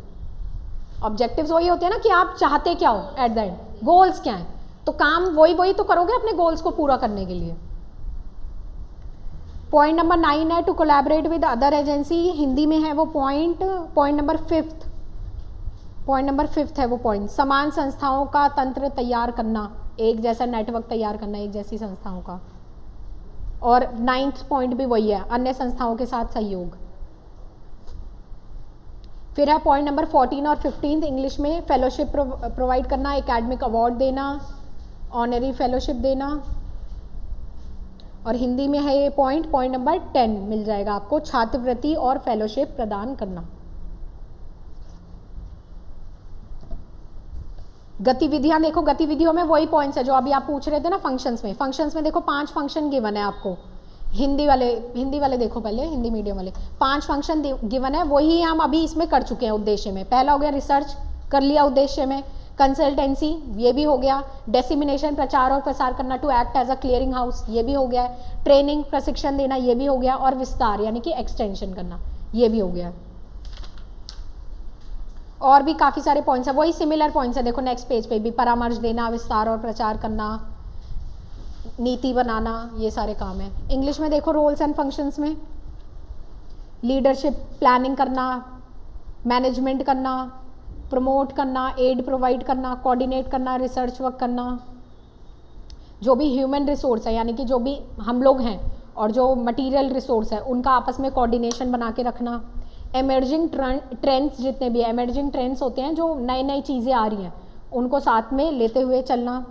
ऑब्जेक्टिव्स वही होते हैं ना कि आप चाहते क्या हो एट द एंड, गोल्स क्या हैं, तो काम वही तो करोगे अपने गोल्स को पूरा करने के लिए। पॉइंट नंबर 9 है to collaborate with other agency, Hindi में है वो point number 5th, point number 5th है वो पॉइंट, समान संस्थाओं का तंत्र तैयार करना, एक जैसा नेटवर्क तैयार करना एक जैसी संस्थाओं का। और 9th पॉइंट भी वही है, अन्य संस्थाओं के साथ सहयोग। फिर है पॉइंट नंबर 14 और 15 इंग्लिश में, फेलोशिप प्रोवाइड करना, एकेडमिक अवार्ड देना, ऑनरी फेलोशिप देना। और हिंदी में है ये पॉइंट नंबर 10 मिल जाएगा आपको, छात्रवृत्ति और फेलोशिप प्रदान करना। गतिविधियां देखो, गतिविधियों में वही पॉइंट्स है जो अभी आप पूछ रहे थे ना फंक्शंस में। फंक्शंस में देखो 5 फंक्शन गिवन है आपको, हिंदी वाले देखो पहले, हिंदी मीडियम वाले 5 फंक्शन गिवन है, वही हम अभी इसमें कर चुके हैं उद्देश्य में। पहला हो गया रिसर्च, कर लिया उद्देश्य में। कंसल्टेंसी ये भी हो गया। डेसिमिनेशन, प्रचार और प्रसार करना, to act as a clearing house, ये भी हो गया है। ट्रेनिंग, प्रशिक्षण देना, ये भी हो गया। और विस्तार यानी कि एक्सटेंशन करना, ये भी हो गया। और भी काफ़ी सारे पॉइंट्स हैं, वही सिमिलर पॉइंट्स है। देखो नेक्स्ट पेज पे भी परामर्श देना, विस्तार और प्रचार करना, नीति बनाना, ये सारे काम है। इंग्लिश में देखो रोल्स एंड फंक्शंस में लीडरशिप, प्लानिंग करना, मैनेजमेंट करना, प्रमोट करना, एड प्रोवाइड करना, कोऑर्डिनेट करना, रिसर्च वर्क करना। जो भी ह्यूमन रिसोर्स है यानी कि जो भी हम लोग हैं और जो मटेरियल रिसोर्स है उनका आपस में कोऑर्डिनेशन बना के रखना। एमर्जिंग ट्रेंड्स, जितने भी एमर्जिंग ट्रेंड्स होते हैं जो नई नई चीज़ें आ रही हैं उनको साथ में लेते हुए चलना।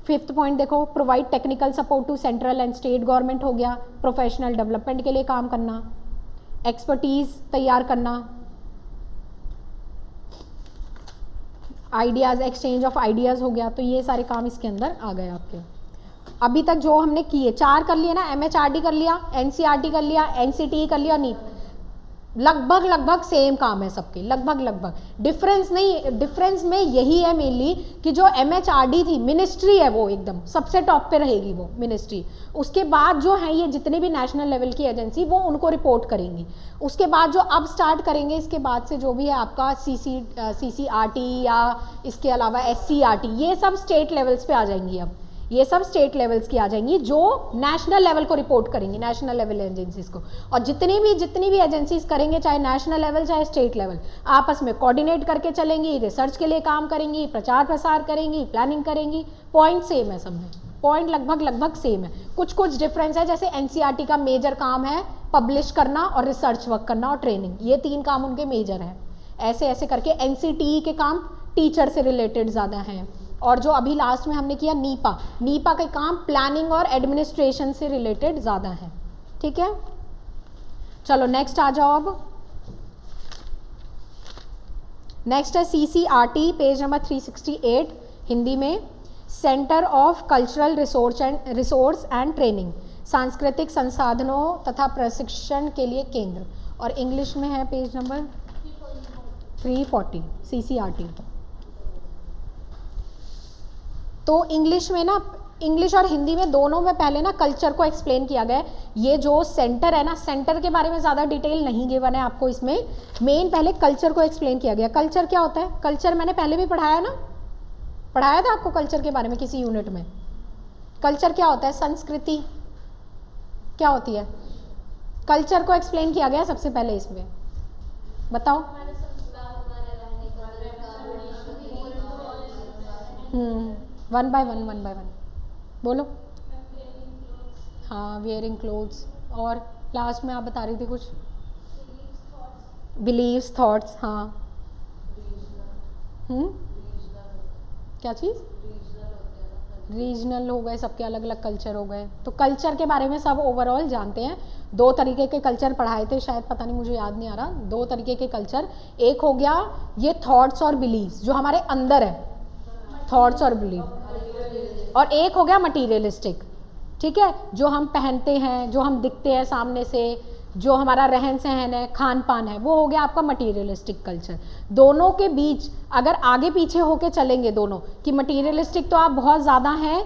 5th पॉइंट देखो, provide technical support to central and state government हो गया। प्रोफेशनल डेवलपमेंट के लिए काम करना, एक्सपर्टीज़ तैयार करना, आइडियाज़, एक्सचेंज ऑफ आइडियाज़ हो गया। तो ये सारे काम इसके अंदर आ गए आपके। अभी तक जो हमने किए 4 कर लिए ना, एमएचआरडी कर लिया, एनसीईआरटी कर लिया, एनसीटी कर लिया, नीट। लगभग लगभग सेम काम है सबके, लगभग लगभग, डिफरेंस नहीं, डिफरेंस में यही है मेनली कि जो MHRD थी, मिनिस्ट्री है वो एकदम सबसे टॉप पे रहेगी वो मिनिस्ट्री। उसके बाद जो है ये जितने भी नेशनल लेवल की एजेंसी वो उनको रिपोर्ट करेंगी। उसके बाद जो अब स्टार्ट करेंगे इसके बाद से जो भी है आपका CCRT या इसके अलावा SCRT, ये सब स्टेट लेवल्स पे आ जाएंगी। अब ये सब स्टेट लेवल्स की आ जाएंगी जो नेशनल लेवल को रिपोर्ट करेंगी, नेशनल लेवल एजेंसीज को। और जितनी भी एजेंसीज करेंगे, चाहे नेशनल लेवल चाहे स्टेट लेवल, आपस में कोऑर्डिनेट करके चलेंगी, रिसर्च के लिए काम करेंगी, प्रचार प्रसार करेंगी, प्लानिंग करेंगी। पॉइंट सेम है सब में, पॉइंट लगभग लगभग सेम है। कुछ कुछ डिफरेंस है, जैसे NCERT का मेजर काम है पब्लिश करना और रिसर्च वर्क करना और ट्रेनिंग, ये 3 काम उनके मेजर हैं। ऐसे ऐसे करके NCTE के काम टीचर से रिलेटेड ज़्यादा हैं। और जो अभी लास्ट में हमने किया नीपा के काम प्लानिंग और एडमिनिस्ट्रेशन से रिलेटेड ज़्यादा है। ठीक है, चलो नेक्स्ट आ जाओ। अब नेक्स्ट है CCRT, पेज नंबर 368, हिंदी में centre of cultural resource and training, सांस्कृतिक संसाधनों तथा प्रशिक्षण के लिए केंद्र, और इंग्लिश में है पेज नंबर 340 CCRT। तो इंग्लिश में ना, इंग्लिश और हिंदी में दोनों में पहले ना कल्चर को एक्सप्लेन किया गया है। ये जो सेंटर है ना, सेंटर के बारे में ज़्यादा डिटेल नहीं गिवन है आपको इसमें, मेन पहले कल्चर को एक्सप्लेन किया गया। कल्चर क्या होता है? कल्चर मैंने पहले भी पढ़ाया ना, पढ़ाया था आपको कल्चर के बारे में किसी यूनिट में। कल्चर क्या होता है? संस्कृति क्या होती है? कल्चर को एक्सप्लेन किया गया सबसे पहले इसमें, बताओ। वन बाय वन बोलो। हाँ, वेयरिंग क्लोथ्स, और लास्ट में आप बता रही थी कुछ, बिलीव्स, थॉट्स। हाँ, क्या चीज़? रीजनल हो गए, सबके अलग अलग कल्चर हो गए। तो कल्चर के बारे में सब ओवरऑल जानते हैं। 2 तरीके के कल्चर पढ़ाए थे शायद, पता नहीं, मुझे याद नहीं आ रहा। 2 तरीके के कल्चर, एक हो गया ये थॉट्स और बिलीव्स जो हमारे अंदर है, थॉट्स और बिलीव, और एक हो गया मटीरियलिस्टिक। ठीक है, जो हम पहनते हैं, जो हम दिखते हैं सामने से, जो हमारा रहन सहन है, खान पान है, वो हो गया आपका मटीरियलिस्टिक कल्चर। दोनों के बीच अगर आगे पीछे होके चलेंगे दोनों, कि मटीरियलिस्टिक तो आप बहुत ज़्यादा हैं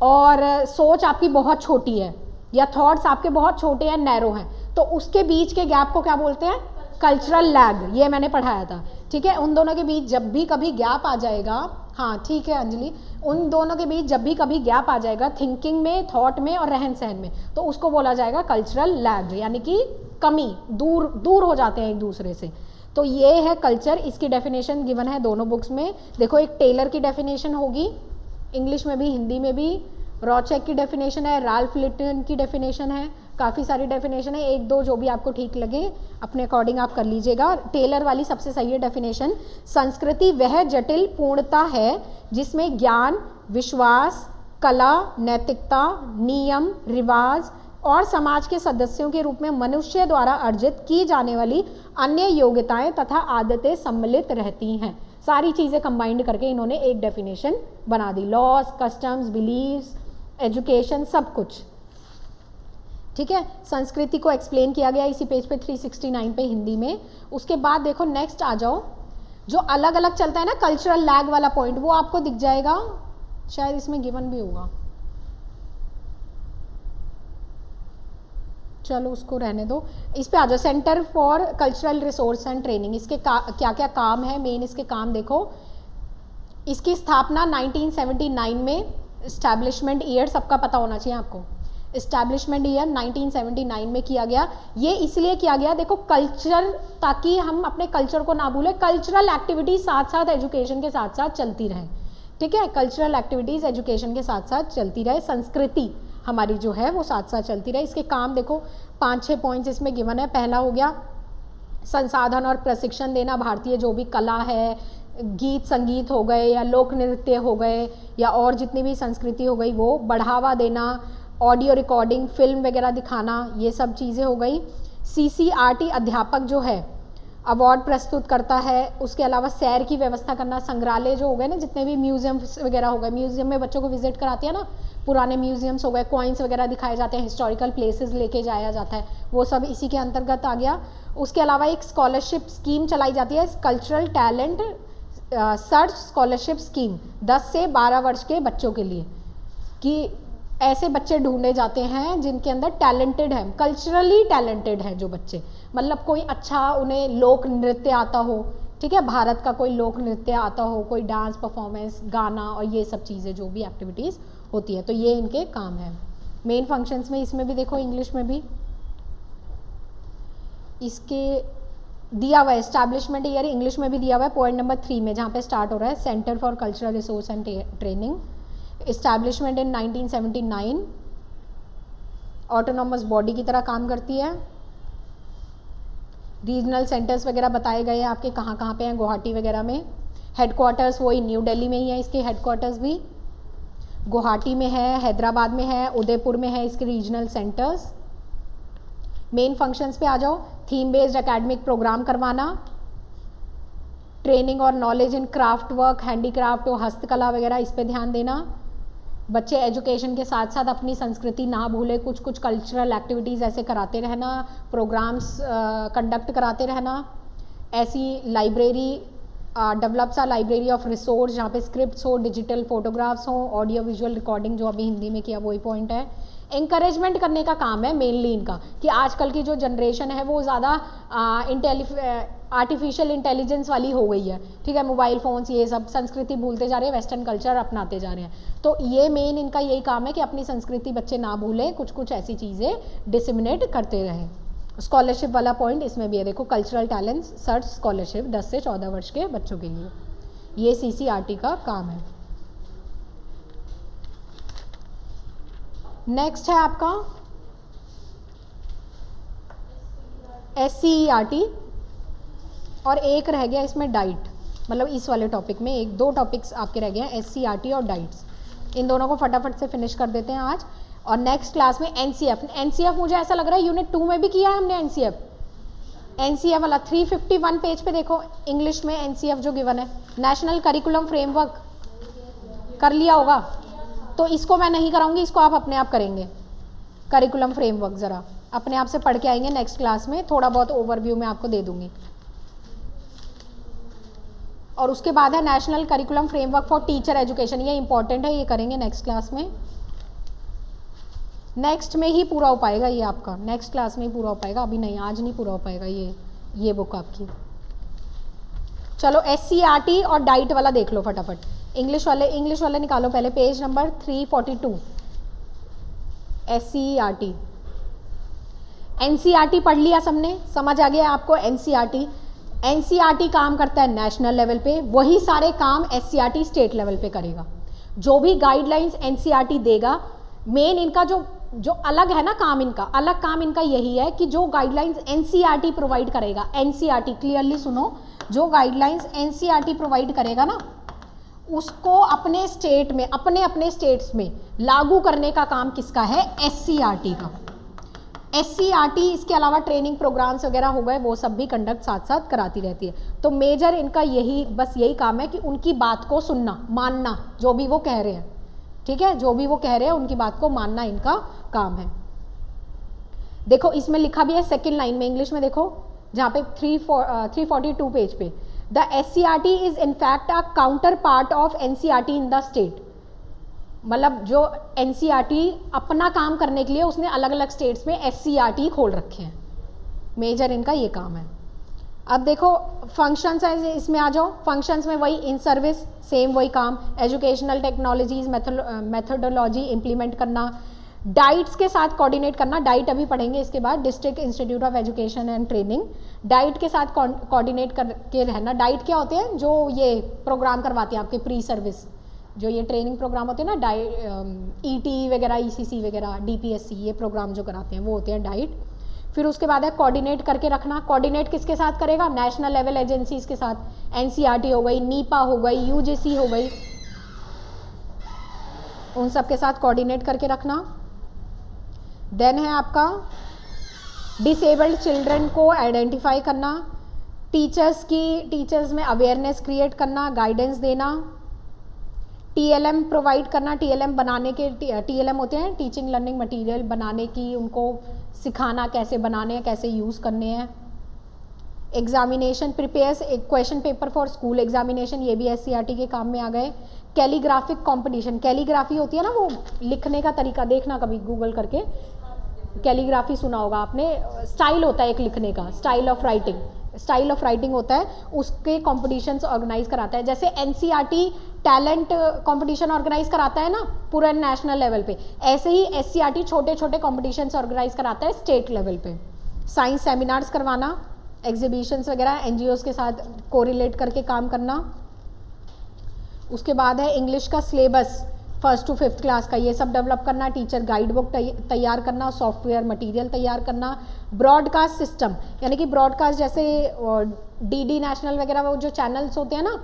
और सोच आपकी बहुत छोटी है, या थॉट्स आपके बहुत छोटे हैं, नैरो हैं, तो उसके बीच के गैप को क्या बोलते हैं? Cultural lag. ये मैंने पढ़ाया था। ठीक है, उन दोनों के बीच जब भी कभी गैप आ जाएगा, हाँ ठीक है अंजलि, उन दोनों के बीच जब भी कभी गैप आ जाएगा थिंकिंग में, थॉट में और रहन सहन में, तो उसको बोला जाएगा कल्चरल लैग, यानी कि कमी, दूर हो जाते हैं एक दूसरे से। तो ये है कल्चर। इसकी डेफिनेशन गिवन है दोनों बुक्स में। देखो, एक टेलर की डेफिनेशन होगी इंग्लिश में भी हिंदी में भी, रॉचेक की डेफिनेशन है, राल्फ लिटन की डेफिनेशन है, काफ़ी सारी डेफिनेशन है। 1-2 जो भी आपको ठीक लगे अपने अकॉर्डिंग आप कर लीजिएगा। टेलर वाली सबसे सही है डेफिनेशन। संस्कृति वह जटिल पूर्णता है जिसमें ज्ञान, विश्वास, कला, नैतिकता, नियम, रिवाज और समाज के सदस्यों के रूप में मनुष्य द्वारा अर्जित की जाने वाली अन्य योग्यताएं तथा आदतें सम्मिलित रहती हैं। सारी चीज़ें कंबाइंड करके इन्होंने एक डेफिनेशन बना दी। लॉज, कस्टम्स, बिलीव्स, एजुकेशन, सब कुछ। ठीक है, संस्कृति को एक्सप्लेन किया गया इसी पेज पे 369 पे हिंदी में। उसके बाद देखो नेक्स्ट आ जाओ, जो अलग अलग चलता है ना कल्चरल लैग वाला पॉइंट, वो आपको दिख जाएगा, शायद इसमें गिवन भी होगा, चलो उसको रहने दो। इस पे आ जाओ, centre for cultural resource and training. इसके क्या क्या काम है, मेन इसके काम देखो। इसकी स्थापना 1979 में, इस्टेब्लिशमेंट ईयर सबका पता होना चाहिए आपको, इस्टेब्लिशमेंट ईयर 1979 में किया गया। ये इसलिए किया गया, देखो कल्चर, ताकि हम अपने कल्चर को ना भूलें, कल्चरल एक्टिविटीज साथ साथ एजुकेशन के साथ साथ चलती रहें। ठीक है, कल्चरल एक्टिविटीज़ एजुकेशन के साथ साथ चलती रहे, संस्कृति हमारी जो है वो साथ साथ चलती रहे। इसके काम देखो 5-6 पॉइंट्स इसमें गिवन है। पहला हो गया संसाधन और प्रशिक्षण देना, भारतीय जो भी कला है, गीत संगीत हो गए या लोक नृत्य हो गए या और जितनी भी संस्कृति हो गई, वो बढ़ावा देना, ऑडियो रिकॉर्डिंग, फिल्म वगैरह दिखाना, ये सब चीज़ें हो गई। CCRT अध्यापक जो है अवार्ड प्रस्तुत करता है। उसके अलावा सैर की व्यवस्था करना, संग्रहालय जो हो गए ना, जितने भी म्यूजियम्स वगैरह हो गए, म्यूजियम में बच्चों को विजिट कराती है ना, पुराने म्यूजियम्स हो गए, कॉइन्स वगैरह दिखाए जाते हैं, हिस्टोरिकल प्लेसेस लेके जाया जाता है, वो सब इसी के अंतर्गत आ गया। उसके अलावा एक स्कॉलरशिप स्कीम चलाई जाती है, cultural talent search scholarship scheme 10 से 12 वर्ष के बच्चों के लिए, कि ऐसे बच्चे ढूंढे जाते हैं जिनके अंदर टैलेंटेड है, कल्चरली टैलेंटेड है जो बच्चे, मतलब कोई अच्छा उन्हें लोक नृत्य आता हो, ठीक है, भारत का कोई लोक नृत्य आता हो, कोई डांस परफॉर्मेंस, गाना और ये सब चीज़ें जो भी एक्टिविटीज़ होती है, तो ये इनके काम है। मेन फंक्शंस में इसमें भी देखो, इंग्लिश में भी इसके दिया हुआ है, एस्टैब्लिशमेंट ईयर इंग्लिश में भी दिया हुआ है पॉइंट नंबर 3 में, जहाँ पे स्टार्ट हो रहा है, centre for cultural resource and training, establishment in 1979, autonomous body की तरह काम करती है। रीजनल सेंटर्स वगैरह बताए गए हैं आपके कहाँ कहाँ पे हैं, गुवाहाटी वगैरह में। हेडक्वार्टर्स वही न्यू दिल्ली में ही है, इसके हेडक्वार्टर्स भी गुवाहाटी में है, हैदराबाद में है, उदयपुर में है इसके रीजनल सेंटर्स। मेन फंक्शंस पे आ जाओ, थीम बेस्ड एकेडमिक प्रोग्राम करवाना, ट्रेनिंग और knowledge in craft work, handicraft और हस्तकला वगैरह, इस पे ध्यान देना। बच्चे एजुकेशन के साथ साथ अपनी संस्कृति ना भूले, कुछ कुछ कल्चरल एक्टिविटीज़ ऐसे कराते रहना, प्रोग्राम्स कंडक्ट कराते रहना। ऐसी library develops a library of resource, जहाँ पे स्क्रिप्ट्स हो, डिजिटल फोटोग्राफ्स हो, ऑडियो विजुअल रिकॉर्डिंग, जो अभी हिंदी में किया वही पॉइंट है। इंकरेजमेंट करने का काम है मेनली इनका, कि आजकल की जो जनरेशन है वो ज़्यादा आर्टिफिशियल इंटेलिजेंस वाली हो गई है, ठीक है, मोबाइल फ़ोन्स ये सब, संस्कृति भूलते जा रहे हैं, वेस्टर्न कल्चर अपनाते जा रहे हैं। तो ये मेन इनका यही काम है कि अपनी संस्कृति बच्चे ना भूलें, कुछ कुछ ऐसी चीज़ें डिसमिनेट करते रहें। स्कॉलरशिप वाला पॉइंट इसमें भी है, देखो, कल्चरल टैलेंट सर्च स्कॉलरशिप 10 से 14 वर्ष के बच्चों के लिए, ये CCRT का काम है। नेक्स्ट है आपका SCERT, और एक रह गया इसमें डाइट, मतलब इस वाले टॉपिक में एक दो टॉपिक्स आपके रह गए हैं, SCERT और डाइट्स। इन दोनों को फटाफट से फिनिश कर देते हैं आज, और नेक्स्ट क्लास में NCF मुझे ऐसा लग रहा है यूनिट 2 में भी किया है हमने NCF वाला 351 पेज पे देखो, इंग्लिश में NCF जो गिवन है, नेशनल करिकुलम फ्रेमवर्क, कर लिया होगा, तो इसको मैं नहीं कराऊंगी, इसको आप अपने आप करेंगे। करिकुलम फ्रेमवर्क ज़रा अपने आप से पढ़ के आएंगे नेक्स्ट क्लास में, थोड़ा बहुत ओवरव्यू मैं आपको दे दूंगी। और उसके बाद है national curriculum framework for teacher education, ये इंपॉर्टेंट है, ये करेंगे नेक्स्ट क्लास में। नेक्स्ट में ही पूरा हो पाएगा ये आपका, नेक्स्ट क्लास में ही पूरा हो पाएगा, अभी नहीं, आज नहीं पूरा हो पाएगा ये बुक आपकी। चलो SCERT और डाइट वाला देख लो फटाफट, इंग्लिश वाले निकालो पहले, पेज नंबर 342। SCERT NCERT पढ़ लिया सबने, समझ आ गया आपको। NCERT काम करता है नेशनल लेवल पे, वही सारे काम SCERT स्टेट लेवल पे करेगा। जो भी गाइडलाइंस NCERT देगा, मेन इनका जो अलग है ना काम, इनका अलग काम इनका यही है कि जो गाइडलाइंस NCERT प्रोवाइड करेगा, NCERT क्लियरली सुनो, जो गाइडलाइंस NCERT प्रोवाइड करेगा ना, उसको अपने स्टेट में, अपने स्टेट्स में लागू करने का काम किसका है? SCERT का। SCERT इसके अलावा ट्रेनिंग प्रोग्राम्स वगैरह हो गए, वो सब भी कंडक्ट साथ साथ कराती रहती है। तो मेजर इनका यही काम है कि उनकी बात को सुनना, मानना, जो भी वो कह रहे हैं, ठीक है, जो भी वो कह रहे हैं उनकी बात को मानना इनका काम है। देखो इसमें लिखा भी है सेकेंड लाइन में, इंग्लिश में देखो, जहाँ पे 342 पेज पे, the SCERT is in fact a counter part of NCERT in the state. मतलब जो NCERT अपना काम करने के लिए उसने अलग अलग स्टेट्स में SCERT खोल रखे हैं, मेजर इनका ये काम है। अब देखो फंक्शंस है, इसमें आ जाओ, फंक्शंस में वही इन सर्विस, सेम वही काम, एजुकेशनल टेक्नोलॉजीज मेथोडोलॉजी इम्प्लीमेंट करना, डाइट्स के साथ कोऑर्डिनेट करना, डाइट अभी पढ़ेंगे इसके बाद, district institute of education and training, diet के साथ कोऑर्डिनेट करके रहना। डाइट क्या होते हैं? जो ये प्रोग्राम करवाते हैं आपके प्री सर्विस, जो ये ट्रेनिंग प्रोग्राम होते हैं ना, ET वगैरह, ECC वगैरह, DPSC, ये प्रोग्राम जो कराते हैं वो होते हैं डाइट। फिर उसके बाद है कोऑर्डिनेट करके रखना। कोऑर्डिनेट किसके साथ करेगा? नेशनल लेवल एजेंसीज के साथ, NCERT हो गई, NEPA हो गई, UGC हो गई, उन सब के साथ कोऑर्डिनेट करके रखना। देन है आपका डिसेबल्ड चिल्ड्रन को आइडेंटिफाई करना, टीचर्स में अवेयरनेस क्रिएट करना, गाइडेंस देना, TLM प्रोवाइड करना, TLM बनाने के TLM होते हैं टीचिंग लर्निंग मटेरियल बनाने की, उनको सिखाना कैसे बनाने हैं, कैसे यूज़ करने हैं। एग्जामिनेशन प्रिपेयर्स एक question paper for school examination, ये भी SCERT के काम में आ गए। कैलीग्राफिक कंपटीशन, कैलीग्राफी होती है ना वो लिखने का तरीका, देखना कभी गूगल करके, कैलीग्राफी सुना होगा आपने, स्टाइल होता है एक लिखने का, स्टाइल ऑफ राइटिंग होता है, उसके कॉम्पिटिशन्स ऑर्गेनाइज कराता है। जैसे NCERT टैलेंट कंपटीशन ऑर्गेनाइज कराता है ना पूरा नेशनल लेवल पे, ऐसे ही SCERT छोटे छोटे कॉम्पिटिशन्स ऑर्गेनाइज कराता है स्टेट लेवल पे। साइंस सेमिनार्स करवाना, एग्जीबिशंस वगैरह NGOs के साथ कोरिलेट करके काम करना। उसके बाद है इंग्लिश का syllabus 1st to 5th class का, ये सब डेवलप करना, टीचर गाइड बुक तैयार करना, सॉफ्टवेयर मटेरियल तैयार करना। ब्रॉडकास्ट सिस्टम, यानी कि ब्रॉडकास्ट जैसे DD नेशनल वगैरह वो जो चैनल्स होते हैं ना,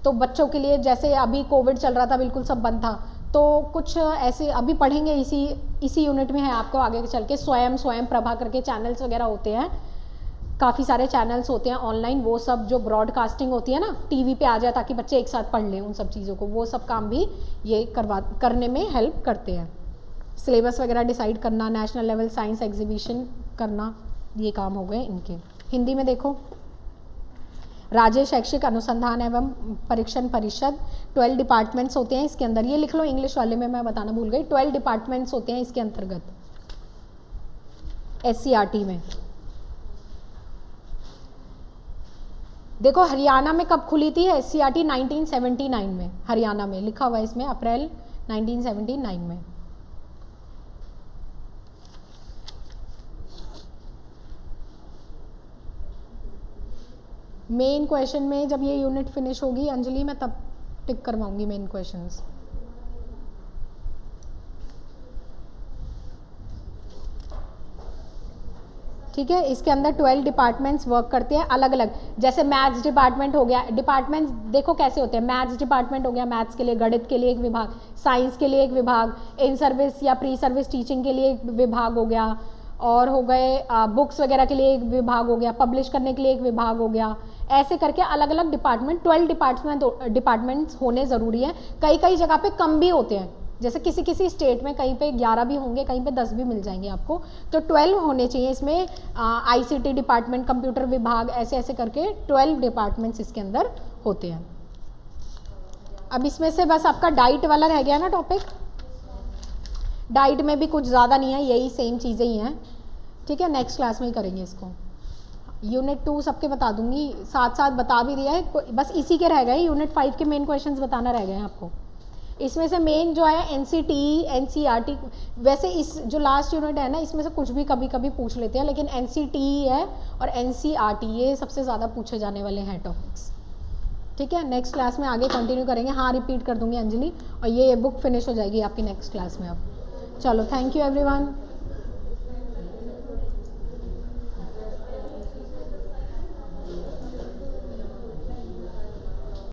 तो बच्चों के लिए जैसे अभी कोविड चल रहा था, बिल्कुल सब बंद था, तो कुछ ऐसे अभी पढ़ेंगे इसी यूनिट में है आपको आगे चल के, स्वयं प्रभा करके चैनल्स वगैरह होते हैं, काफ़ी सारे चैनल्स होते हैं ऑनलाइन, वो सब जो ब्रॉडकास्टिंग होती है ना टीवी पे आ जाए ताकि बच्चे एक साथ पढ़ लें उन सब चीज़ों को, वो सब काम भी ये करने में हेल्प करते हैं। सिलेबस वगैरह डिसाइड करना, नेशनल लेवल साइंस एग्जीबिशन करना, ये काम हो गए इनके। हिंदी में देखो, राज्य शैक्षिक अनुसंधान एवं परीक्षण परिषद, 12 डिपार्टमेंट्स होते हैं इसके अंदर, ये लिख लो इंग्लिश वाले में मैं बताना भूल गई, 12 डिपार्टमेंट्स होते हैं इसके अंतर्गत SCERT में। देखो हरियाणा में कब खुली थी SCERT, 1979 में, हरियाणा में लिखा हुआ है इसमें, अप्रैल 1979 में। मेन क्वेश्चन में जब ये यूनिट फिनिश होगी अंजलि, मैं तब टिक करवाऊंगी मेन क्वेश्चंस। ठीक है, इसके अंदर 12 डिपार्टमेंट्स वर्क करते हैं अलग अलग, जैसे मैथ्स डिपार्टमेंट हो गया, डिपार्टमेंट्स देखो कैसे होते हैं, मैथ्स डिपार्टमेंट हो गया, मैथ्स के लिए, गणित के लिए एक विभाग, साइंस के लिए एक विभाग, इन सर्विस या प्री सर्विस टीचिंग के लिए एक विभाग हो गया, और हो गए बुक्स वगैरह के लिए एक विभाग हो गया, पब्लिश करने के लिए एक विभाग हो गया, ऐसे करके अलग अलग डिपार्टमेंट, 12 डिपार्टमेंट्स होने ज़रूरी है। कई कई जगह पे कम भी होते हैं, जैसे किसी किसी स्टेट में कहीं पे 11 भी होंगे, कहीं पे 10 भी मिल जाएंगे आपको, तो 12 होने चाहिए इसमें। ICT डिपार्टमेंट, कंप्यूटर विभाग, ऐसे ऐसे करके 12 डिपार्टमेंट्स इसके अंदर होते हैं। अब इसमें से बस आपका डाइट वाला रह गया ना टॉपिक, डाइट में भी कुछ ज़्यादा नहीं है, यही सेम चीज़ें ही हैं, ठीक है, नेक्स्ट क्लास में ही करेंगे इसको। यूनिट 2 सबके बता दूंगी, साथ साथ बता भी दिया है, बस इसी के रह गए, यूनिट 5 के मेन क्वेश्चंस बताना रह गए हैं आपको। इसमें से मेन जो है NCTE, NCERT, वैसे इस जो लास्ट यूनिट है ना, इसमें से कुछ भी कभी कभी पूछ लेते हैं, लेकिन NCTE है और NCERT ये सबसे ज़्यादा पूछे जाने वाले हैं टॉपिक्स, ठीक है। नेक्स्ट क्लास में आगे कंटिन्यू करेंगे, हाँ रिपीट कर दूंगी अंजलि, और ये बुक फिनिश हो जाएगी आपकी नेक्स्ट क्लास में। अब चलो, थैंक यू एवरीवन।